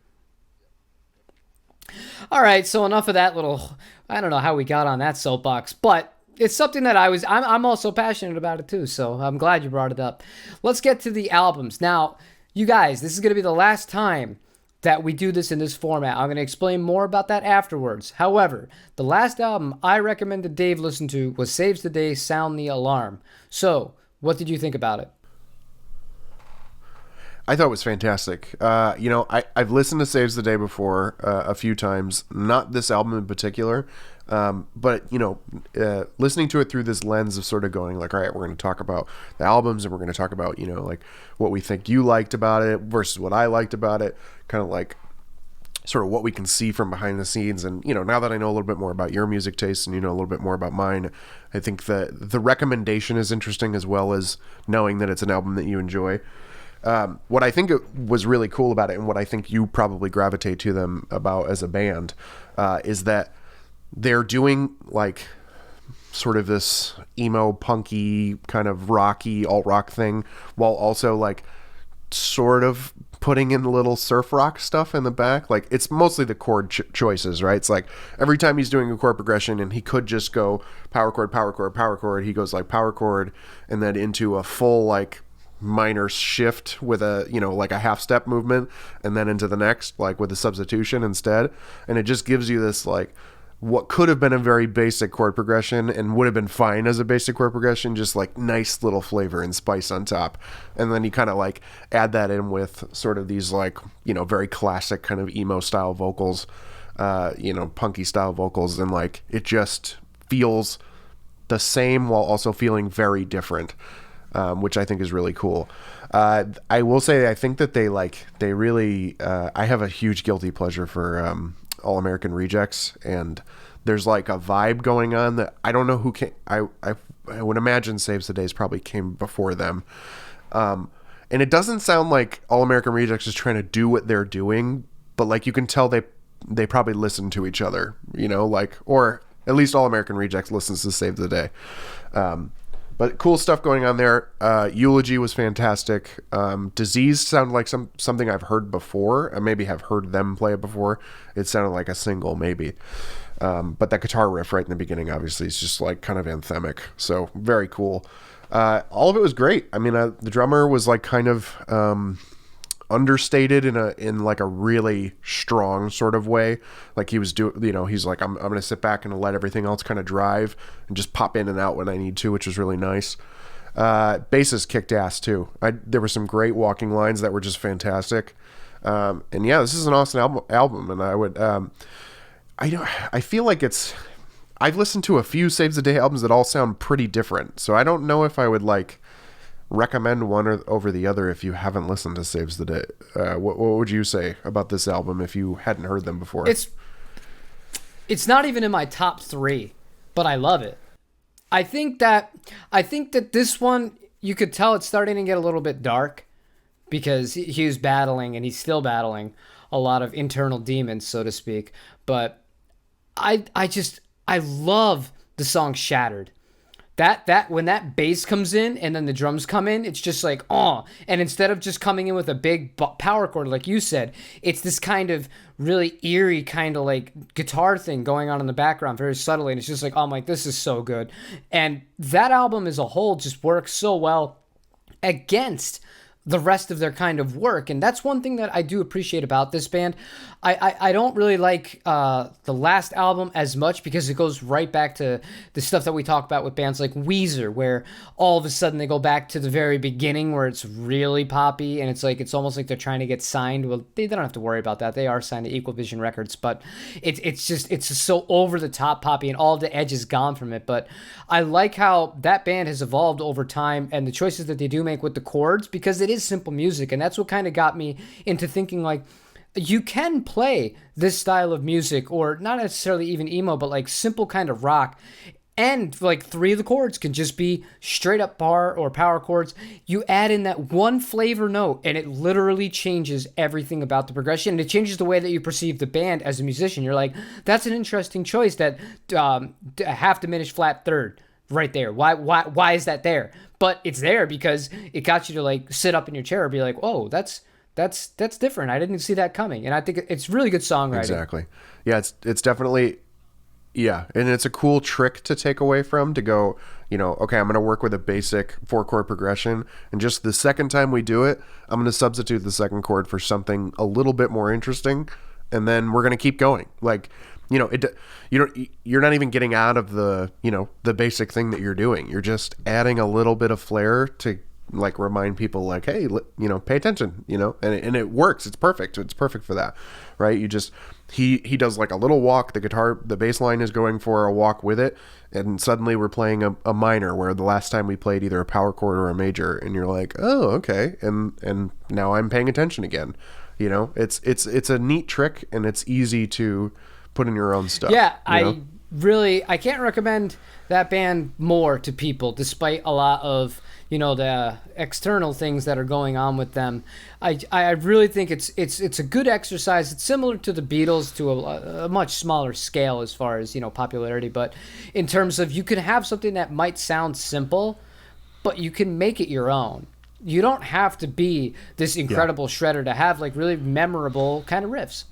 Speaker 1: All right, so enough of that little, I don't know how we got on that soapbox, but it's something that I'm also passionate about it too, so I'm glad you brought it up. Let's get to the albums. Now, you guys, this is going to be the last time that we do this in this format. I'm going to explain more about that afterwards. However, the last album I recommended Dave listen to was Saves the Day, Sound the Alarm. So, what did you think about it?
Speaker 2: I thought it was fantastic. I've listened to Saves the Day before a few times, not this album in particular, but listening to it through this lens of sort of going like, all right, we're going to talk about the albums, and we're going to talk about, like what we think you liked about it versus what I liked about it, kind of like sort of what we can see from behind the scenes. And, now that I know a little bit more about your music taste and a little bit more about mine, I think that the recommendation is interesting, as well as knowing that it's an album that you enjoy. What I think was really cool about it, and what I think you probably gravitate to them about as a band, is that they're doing like sort of this emo punky kind of rocky alt rock thing, while also like sort of putting in a little surf rock stuff in the back. Like, it's mostly the chord choices, right? It's like every time he's doing a chord progression, and he could just go power chord, power chord, power chord, he goes like power chord and then into a full like minor shift with a like a half step movement, and then into the next like with a substitution instead. And it just gives you this like what could have been a very basic chord progression and would have been fine as a basic chord progression, just like nice little flavor and spice on top. And then you kind of like add that in with sort of these like very classic kind of emo style vocals, punky style vocals, and like it just feels the same while also feeling very different. Which I think is really cool. I will say, I think that they really, I have a huge guilty pleasure for All American Rejects, and there's like a vibe going on that I don't know who came. I would imagine Saves the Days probably came before them. And it doesn't sound like All American Rejects is trying to do what they're doing, but like you can tell they probably listen to each other, or at least All American Rejects listens to Save the Day. But cool stuff going on there. Eulogy was fantastic. Disease sounded like something I've heard before. I maybe have heard them play it before. It sounded like a single, maybe. But that guitar riff right in the beginning, obviously, is just like kind of anthemic. So very cool. All of it was great. I mean, the drummer was like kind of understated in like a really strong sort of way. Like he was he's like, I'm gonna sit back and let everything else kind of drive and just pop in and out when I need to, which was really nice. Bassist kicked ass too. There were some great walking lines that were just fantastic. And yeah, this is an awesome album, and I would I feel like I've listened to a few Saves the Day albums that all sound pretty different, so I don't know if I would like recommend one over the other if you haven't listened to Saves the Day. What would you say about this album if you hadn't heard them before?
Speaker 1: It's not even in my top 3, but I love it. I think that this one, you could tell it's starting to get a little bit dark because he was battling, and he's still battling a lot of internal demons, so to speak. But I love the song Shattered. That when that bass comes in and then the drums come in, it's just like, oh. And instead of just coming in with a big power chord, like you said, it's this kind of really eerie kind of like guitar thing going on in the background very subtly. And it's just like, oh, I'm like, this is so good. And that album as a whole just works so well against the rest of their kind of work. And that's one thing that I do appreciate about this band. I don't really like the last album as much because it goes right back to the stuff that we talk about with bands like Weezer, where all of a sudden they go back to the very beginning where it's really poppy, and it's almost like they're trying to get signed. Well, they don't have to worry about that. They are signed to Equal Vision Records, but it's just so over the top poppy, and all of the edge is gone from it. But I like how that band has evolved over time and the choices that they do make with the chords, because it is simple music, and that's what kind of got me into thinking like, you can play this style of music, or not necessarily even emo, but like simple kind of rock, and like 3 of the chords can just be straight up bar or power chords. You add in that one flavor note, and it literally changes everything about the progression. It changes the way that you perceive the band as a musician. You're like, that's an interesting choice, that half diminished flat third right there. Why is that there? But it's there because it got you to like sit up in your chair and be like, oh, that's different. I didn't see that coming. And I think it's really good songwriting.
Speaker 2: Exactly. Yeah, it's definitely, yeah. And it's a cool trick to take away from, to go, okay, I'm going to work with a basic 4-chord progression. And just the second time we do it, I'm going to substitute the second chord for something a little bit more interesting. And then we're going to keep going. Like, you're not even getting out of the basic thing that you're doing. You're just adding a little bit of flair to like remind people like, hey, pay attention, and it works. It's perfect. It's perfect for that, right? He does like a little walk. The bass line is going for a walk with it, and suddenly we're playing a minor where the last time we played either a power chord or a major, and you're like, oh, okay, and now I'm paying attention again. It's a neat trick, and it's easy to put in your own stuff.
Speaker 1: Yeah, I can't recommend that band more to people, despite a lot of the external things that are going on with them. I really think it's a good exercise. It's similar to the Beatles to a much smaller scale as far as popularity, but in terms of, you can have something that might sound simple, but you can make it your own. You don't have to be this incredible shredder to have like really memorable kind of riffs.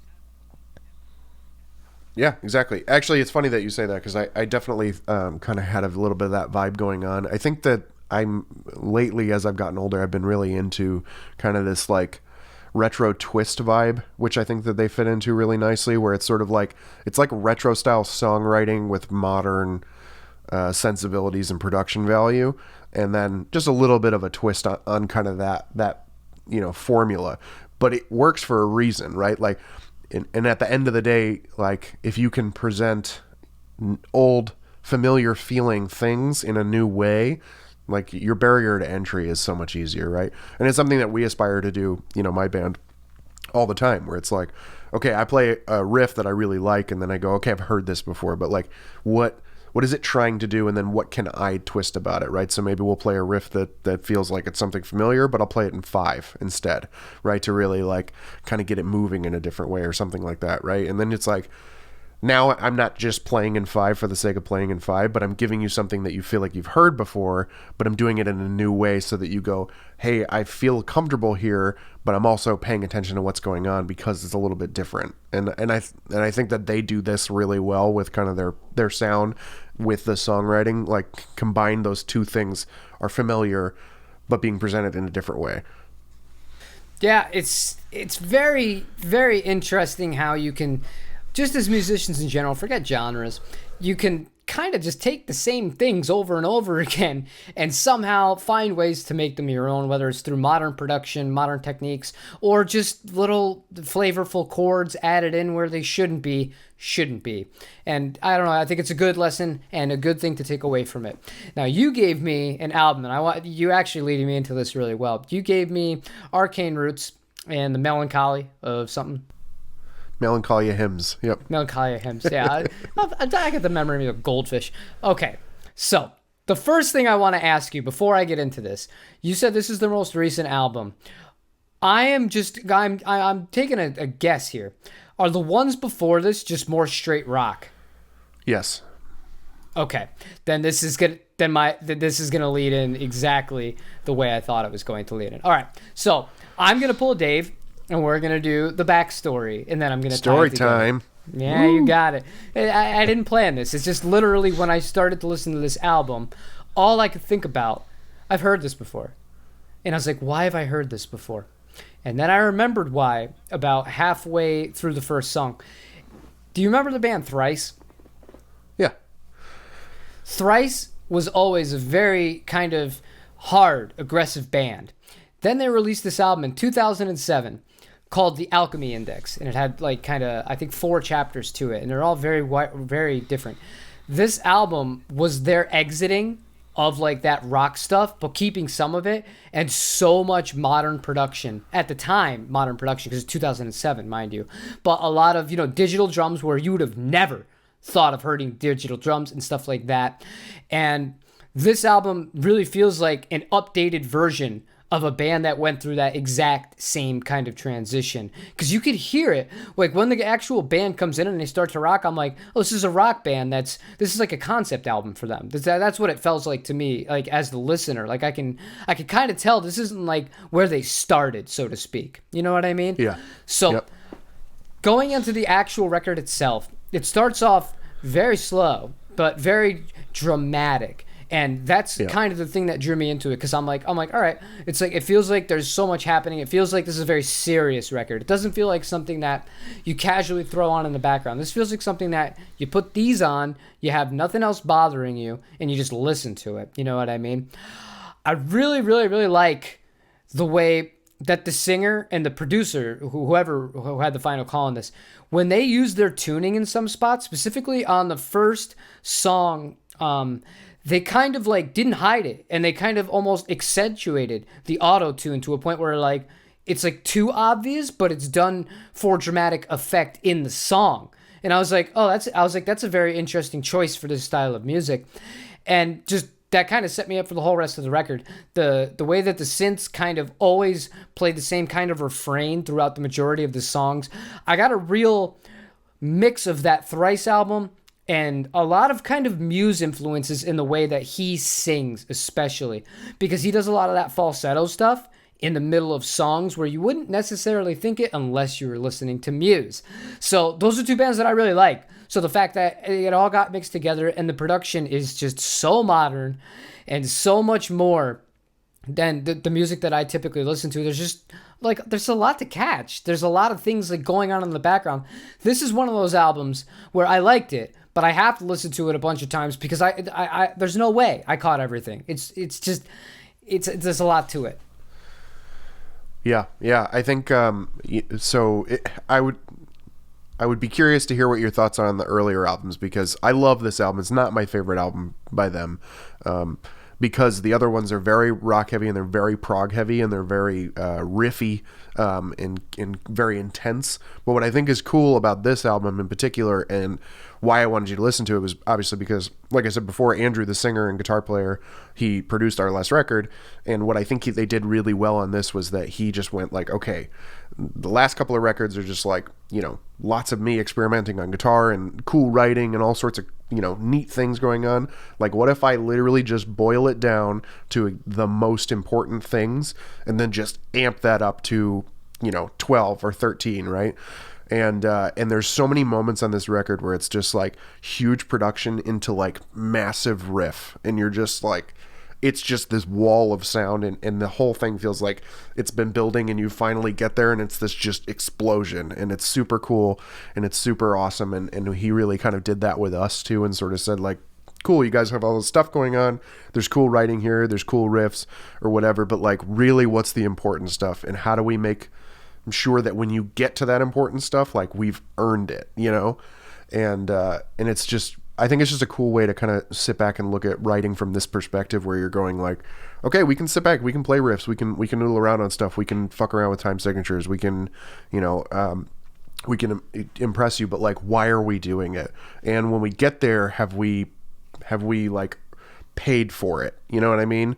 Speaker 2: Yeah, exactly. Actually, it's funny that you say that, because I definitely kind of had a little bit of that vibe going on. I think that lately, as I've gotten older, I've been really into kind of this like retro twist vibe, which I think that they fit into really nicely, where it's sort of like, it's like retro style songwriting with modern sensibilities and production value, and then just a little bit of a twist on kind of that formula. But it works for a reason, right? Like, and at the end of the day, like, if you can present old familiar feeling things in a new way, like, your barrier to entry is so much easier, right? And it's something that we aspire to do, my band, all the time, where it's like, okay, I play a riff that I really like, and then I go, okay, I've heard this before, but like, what is it trying to do, and then what can I twist about it, right? So maybe we'll play a riff that feels like it's something familiar, but I'll play it in 5 instead, right? To really like kind of get it moving in a different way or something like that, right? And then it's like, now I'm not just playing in 5 for the sake of playing in 5, but I'm giving you something that you feel like you've heard before, but I'm doing it in a new way so that you go, hey, I feel comfortable here, but I'm also paying attention to what's going on because it's a little bit different. And I think that they do this really well with kind of their sound with the songwriting. Like, combine those two things are familiar, but being presented in a different way.
Speaker 1: Yeah, it's very, very interesting how you can, just as musicians in general, forget genres, you can kind of just take the same things over and over again and somehow find ways to make them your own, whether it's through modern production, modern techniques, or just little flavorful chords added in where they shouldn't be. And I don't know, I think it's a good lesson and a good thing to take away from it. Now, you gave me an album, and you actually leading me into this really well. You gave me Arcane Roots and the Melancholy of something.
Speaker 2: Melancholy of Hyms. Yep.
Speaker 1: Melancholy of Hyms. Yeah. I get the memory of Goldfish. Okay. So the first thing I want to ask you before I get into this, you said this is the most recent album. I'm taking a guess here. Are the ones before this just more straight rock?
Speaker 2: Yes.
Speaker 1: Okay. Then this is gonna lead in exactly the way I thought it was going to lead in. All right. So I'm gonna pull a Dave. And we're going to do the backstory, and then I'm going to
Speaker 2: Story time.
Speaker 1: Yeah, Woo. You got it. I didn't plan this. It's just literally when I started to listen to this album, all I could think about, I've heard this before. And I was like, why have I heard this before? And then I remembered why about halfway through the first song. Do you remember the band Thrice?
Speaker 2: Yeah.
Speaker 1: Thrice was always a very kind of hard, aggressive band. Then they released this album in 2007 called The Alchemy Index, and it had like kind of, I think, 4 chapters to it, and they're all very different. This album was their exiting of like that rock stuff, but keeping some of it, and so much modern production at the time, modern production, because it's 2007, mind you, but a lot of, digital drums where you would have never thought of hearing digital drums and stuff like that. And this album really feels like an updated version of a band that went through that exact same kind of transition. Because you could hear it. Like when the actual band comes in and they start to rock, I'm like, oh, this is a rock band. This is like a concept album for them. That's what it felt like to me, like as the listener. Like I can kind of tell this isn't like where they started, so to speak. You know what I mean?
Speaker 2: Yeah.
Speaker 1: So going into the actual record itself, it starts off very slow, but very dramatic. And that's kind of the thing that drew me into it, because I'm like, all right, it's like, it feels like there's so much happening. It feels like this is a very serious record. It doesn't feel like something that you casually throw on in the background. This feels like something that you put these on, you have nothing else bothering you, and you just listen to it. You know what I mean? I really, really, really like the way that the singer and the producer, who had the final call on this, when they use their tuning in some spots, specifically on the first song, they kind of like didn't hide it, and they kind of almost accentuated the auto-tune to a point where like it's like too obvious, but it's done for dramatic effect in the song. And I was like, that's a very interesting choice for this style of music. And just that kind of set me up for the whole rest of the record. The way that the synths kind of always played the same kind of refrain throughout the majority of the songs. I got a real mix of that Thrice album and a lot of kind of Muse influences in the way that he sings, especially because he does a lot of that falsetto stuff in the middle of songs where you wouldn't necessarily think it unless you were listening to Muse. So those are two bands that I really like. So the fact that it all got mixed together and the production is just so modern and so much more than the music that I typically listen to, there's a lot to catch. There's a lot of things like going on in the background. This is one of those albums where I liked it, but I have to listen to it a bunch of times because I there's no way I caught everything. There's a lot to it.
Speaker 2: Yeah. I think I would be curious to hear what your thoughts are on the earlier albums, because I love this album. It's not my favorite album by them, because the other ones are very rock heavy and they're very prog heavy and they're very riffy and very intense. But what I think is cool about this album in particular, and why I wanted you to listen to it, was obviously because, like I said before, Andrew, the singer and guitar player, he produced our last record. And what I think they did really well on this was that he just went like, okay, the last couple of records are just like, lots of me experimenting on guitar and cool writing and all sorts of, neat things going on. Like, what if I literally just boil it down to the most important things and then just amp that up to, 12 or 13, right? And there's so many moments on this record where it's just like huge production into like massive riff, and you're just like, it's just this wall of sound, and the whole thing feels like it's been building, and you finally get there, and it's this just explosion, and it's super cool, and it's super awesome, and he really kind of did that with us too, and sort of said like, cool, you guys have all this stuff going on, there's cool writing here, there's cool riffs or whatever, but like really what's the important stuff, and how do we make sure that when you get to that important stuff, like we've earned it, you know? And it's just, I think it's just a cool way to kind of sit back and look at writing from this perspective, where you're going like, okay, we can sit back, we can play riffs, we can noodle around on stuff, we can fuck around with time signatures, we can, you know, we can impress you, but like, why are we doing it? And when we get there, have we like paid for it? You know what I mean?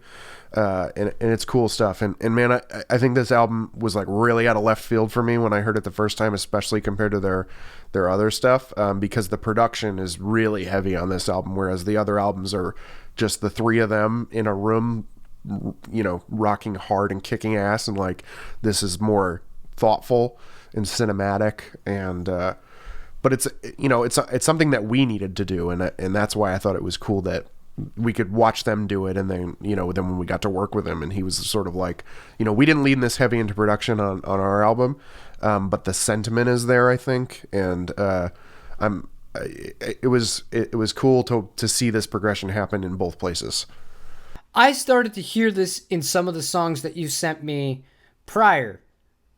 Speaker 2: And it's cool stuff. And man, I think this album was like really out of left field for me when I heard it the first time, especially compared to their other stuff, because the production is really heavy on this album, whereas the other albums are just the three of them in a room, you know, rocking hard and kicking ass. And like, this is more thoughtful and cinematic, and but it's, you know, it's something that we needed to do, and that's why I thought it was cool that we could watch them do it. And then, you know, then when we got to work with him, and he was sort of like, you know, we didn't lean this heavy into production on our album, but the sentiment is there, I think, and it was cool to see this progression happen in both places.
Speaker 1: I started to hear this in some of the songs that you sent me prior,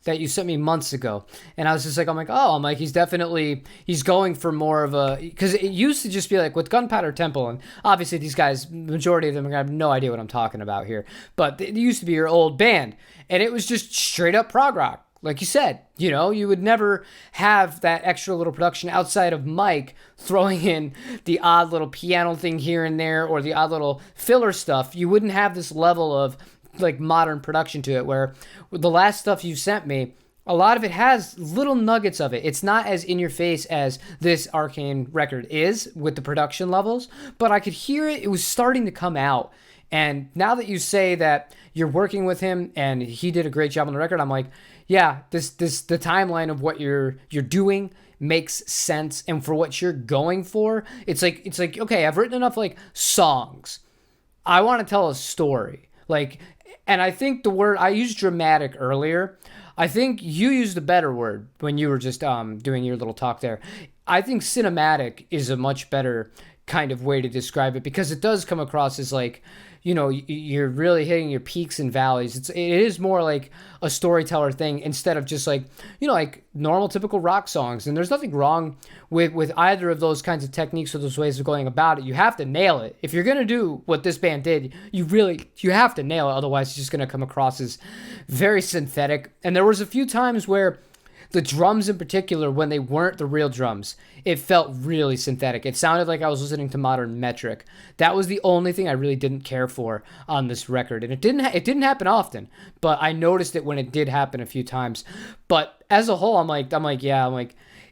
Speaker 1: that you sent me months ago, and I was just like, I'm like, he's going for more of a, because it used to just be like with Gunpowder Temple, and obviously these guys, majority of them are gonna have no idea what I'm talking about here, but it used to be your old band, and it was just straight up prog rock, like you said. You know, you would never have that extra little production outside of Mike throwing in the odd little piano thing here and there, or the odd little filler stuff. You wouldn't have this level of like modern production to it, where the last stuff you sent me, a lot of it has little nuggets of it. It's not as in your face as this Arcane record is with the production levels, but I could hear it. It was starting to come out. And now that you say that you're working with him and he did a great job on the record, I'm like, yeah, the timeline of what you're doing makes sense. And for what you're going for, it's like, okay, I've written enough like songs. I want to tell a story. Like, and I think the word, I used dramatic earlier. I think you used a better word when you were just doing your little talk there. I think cinematic is a much better kind of way to describe it, because it does come across as like, you know, you're really hitting your peaks and valleys. It is more like a storyteller thing instead of just like, you know, like normal typical rock songs. And there's nothing wrong with either of those kinds of techniques or those ways of going about it. You have to nail it. If you're going to do what this band did, you have to nail it. Otherwise, it's just going to come across as very synthetic. And there was a few times where the drums in particular, when they weren't the real drums, it felt really synthetic. It sounded like I was listening to modern metric. That was the only thing I really didn't care for on this record. And it didn't happen often, but I noticed it when it did happen a few times. But as a whole, I'm like,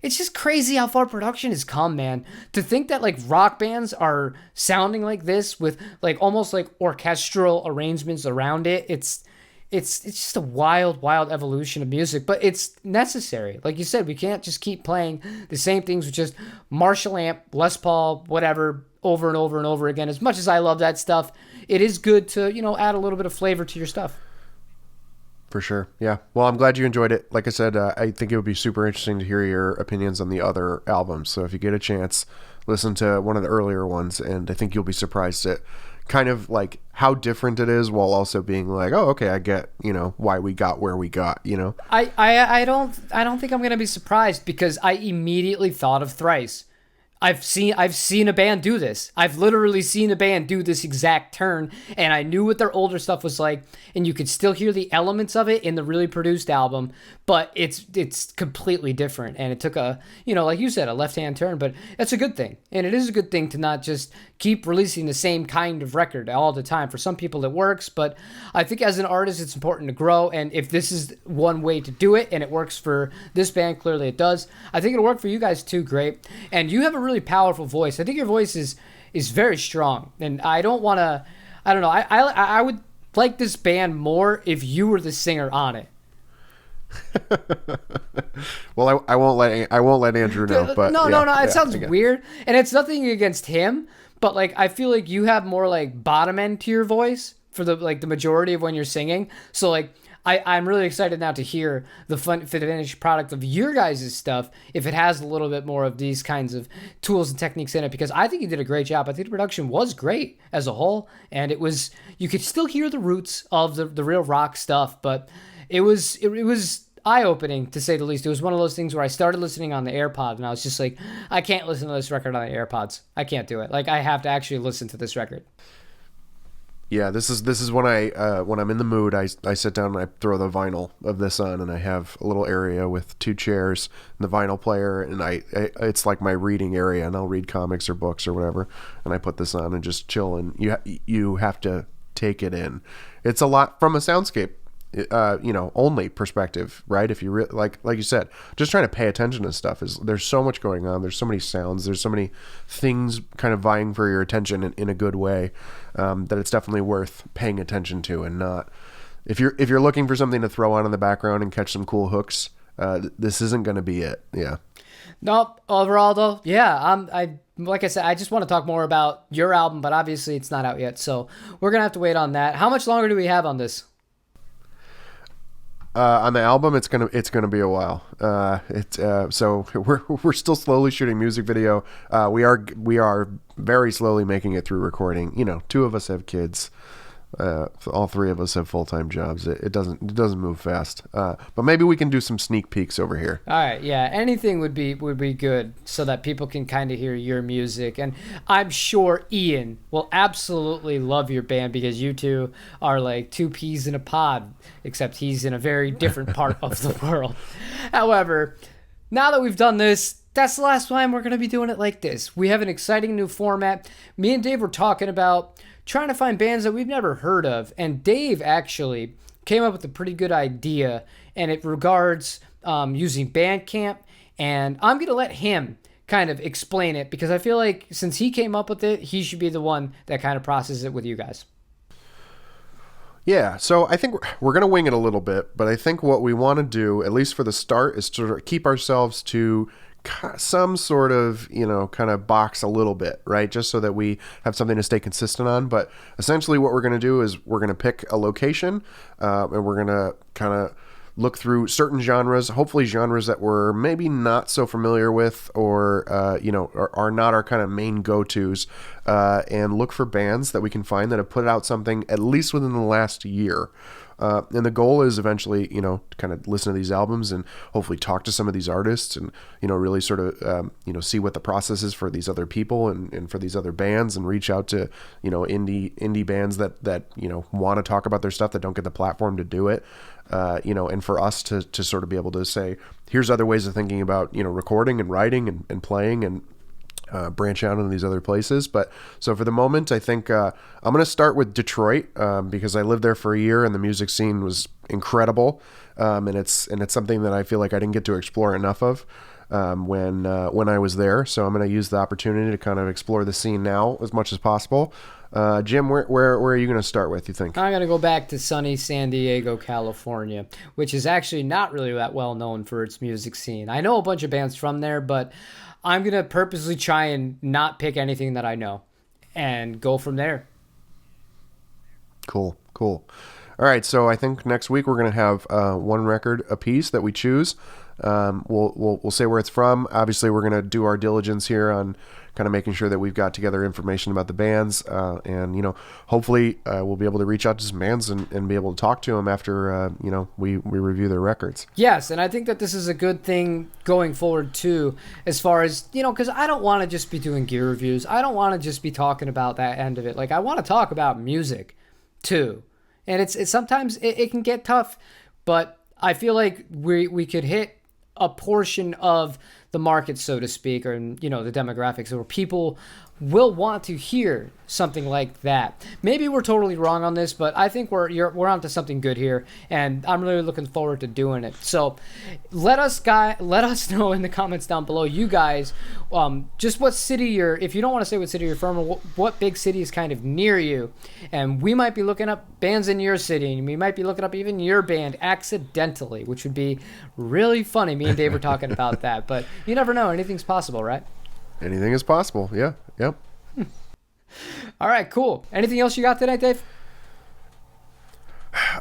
Speaker 1: it's just crazy how far production has come, man. To think that like rock bands are sounding like this with like almost like orchestral arrangements around it. It's just a wild evolution of music, but it's necessary. Like you said, we can't just keep playing the same things with just Marshall amp, Les Paul, whatever, over and over and over again. As much as I love that stuff, it is good to, you know, add a little bit of flavor to your stuff.
Speaker 2: For sure. Yeah. Well, I'm glad you enjoyed it. Like I said, I think it would be super interesting to hear your opinions on the other albums. So if you get a chance, listen to one of the earlier ones, and I think you'll be surprised at kind of like how different it is, while also being like, oh, okay, I get, you know, why we got where we got, you know.
Speaker 1: I don't think I'm gonna be surprised, because I immediately thought of Thrice. I've seen a band do this. I've literally seen a band do this exact turn, and I knew what their older stuff was like, and you could still hear the elements of it in the really produced album, but it's completely different, and it took a, you know, like you said, a left-hand turn, but that's a good thing, and it is a good thing to not just keep releasing the same kind of record all the time. For some people it works, but I think as an artist it's important to grow, and if this is one way to do it, and it works for this band, clearly it does, I think it'll work for you guys too. Great. And you have a really powerful voice. I think your voice is very strong, and I don't know, I would like this band more if you were the singer on it.
Speaker 2: Well, I won't let Andrew know, but
Speaker 1: no, it sounds weird, and it's nothing against him, but like I feel like you have more like bottom end to your voice for the majority of when you're singing. So like I'm really excited now to hear the finished product of your guys' stuff if it has a little bit more of these kinds of tools and techniques in it, because I think you did a great job. I think the production was great as a whole, and you could still hear the roots of the real rock stuff, but it was eye-opening, to say the least. It was one of those things where I started listening on the AirPod, and I was just like, I can't listen to this record on the AirPods. I can't do it. Like, I have to actually listen to this record.
Speaker 2: Yeah, this is when when I'm in the mood, I sit down and I throw the vinyl of this on, and I have a little area with 2 chairs and the vinyl player, and it's like my reading area, and I'll read comics or books or whatever, and I put this on and just chill, and you have to take it in. It's a lot from a soundscape only perspective, right? If you like you said, just trying to pay attention to stuff, there's so much going on. There's so many sounds. There's so many things kind of vying for your attention in a good way, that it's definitely worth paying attention to, and not if you're looking for something to throw on in the background and catch some cool hooks. This isn't going to be it. Yeah.
Speaker 1: Nope. Overall, though, yeah, like I said, I just want to talk more about your album, but obviously it's not out yet, so we're gonna have to wait on that. How much longer do we have on this?
Speaker 2: On the album, it's gonna be a while. So we're still slowly shooting music video. We are very slowly making it through recording. 2 of us have kids. All 3 of us have full-time jobs. It doesn't move fast. But maybe we can do some sneak peeks over here.
Speaker 1: All right, yeah. Anything would be good so that people can kind of hear your music, and I'm sure Ian will absolutely love your band, because you two are like 2 peas in a pod, except he's in a very different part of the world. However, now that we've done this, that's the last time we're going to be doing it like this. We have an exciting new format. Me and Dave were talking about trying to find bands that we've never heard of, and Dave actually came up with a pretty good idea, and it regards using Bandcamp, and I'm going to let him kind of explain it, because I feel like since he came up with it, he should be the one that kind of processes it with you guys.
Speaker 2: Yeah, so I think we're going to wing it a little bit, but I think what we want to do, at least for the start, is to keep ourselves to some sort of, kind of box a little bit, right? Just so that we have something to stay consistent on. But essentially what we're going to do is we're going to pick a location, and we're going to kind of look through certain genres, hopefully genres that we're maybe not so familiar with, or are not our kind of main go-tos, and look for bands that we can find that have put out something at least within the last year. And the goal is eventually, to kind of listen to these albums and hopefully talk to some of these artists, and, really sort of, see what the process is for these other people and for these other bands, and reach out to, indie bands that want to talk about their stuff that don't get the platform to do it. And for us to sort of be able to say, here's other ways of thinking about, recording and writing and playing, and branch out into these other places. But so for the moment, I think I'm going to start with Detroit, because I lived there for a year and the music scene was incredible, and it's something that I feel like I didn't get to explore enough of when I was there. So I'm going to use the opportunity to kind of explore the scene now as much as possible. Jim, where are you going to start with, you think?
Speaker 1: I'm going to go back to sunny San Diego, California, which is actually not really that well known for its music scene. I know a bunch of bands from there, but I'm going to purposely try and not pick anything that I know and go from there.
Speaker 2: Cool. All right, so I think next week we're going to have 1 record a piece that we choose. We'll say where it's from. Obviously, we're going to do our diligence here on kind of making sure that we've got together information about the bands, and hopefully we'll be able to reach out to some bands and be able to talk to them after we review their records.
Speaker 1: Yes, and I think that this is a good thing going forward too, as far as because I don't want to just be doing gear reviews. I don't want to just be talking about that end of it. Like, I want to talk about music too, and it's sometimes it can get tough, but I feel like we could hit a portion of the market, so to speak, or the demographics where people will want to hear something like that. Maybe we're totally wrong on this, but I think we're onto something good here, and I'm really looking forward to doing it. So let us know in the comments down below, you guys, just what city if you don't want to say what city you're from, or what big city is kind of near you, and we might be looking up bands in your city, and we might be looking up even your band accidentally, which would be really funny. Me and Dave were talking about that, but you never know. Anything's possible, right?
Speaker 2: Anything is possible. Yeah. Yep.
Speaker 1: All right, cool. Anything else you got tonight, Dave?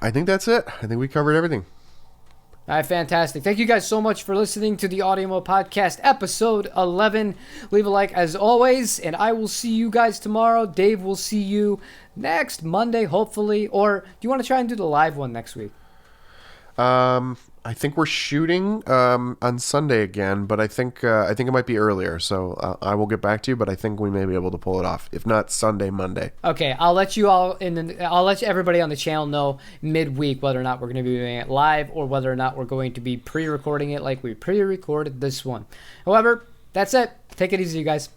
Speaker 2: I think that's it. I think we covered everything.
Speaker 1: All right, fantastic. Thank you guys so much for listening to the Audiomo Podcast, episode 11. Leave a like as always, and I will see you guys tomorrow. Dave will see you next Monday, hopefully. Or do you want to try and do the live one next week?
Speaker 2: I think we're shooting on Sunday again, but I think it might be earlier. So I will get back to you, but I think we may be able to pull it off. If not Sunday, Monday.
Speaker 1: Okay, I'll let you all I'll let everybody on the channel know midweek whether or not we're going to be doing it live or whether or not we're going to be pre-recording it like we pre-recorded this one. However, that's it. Take it easy, you guys.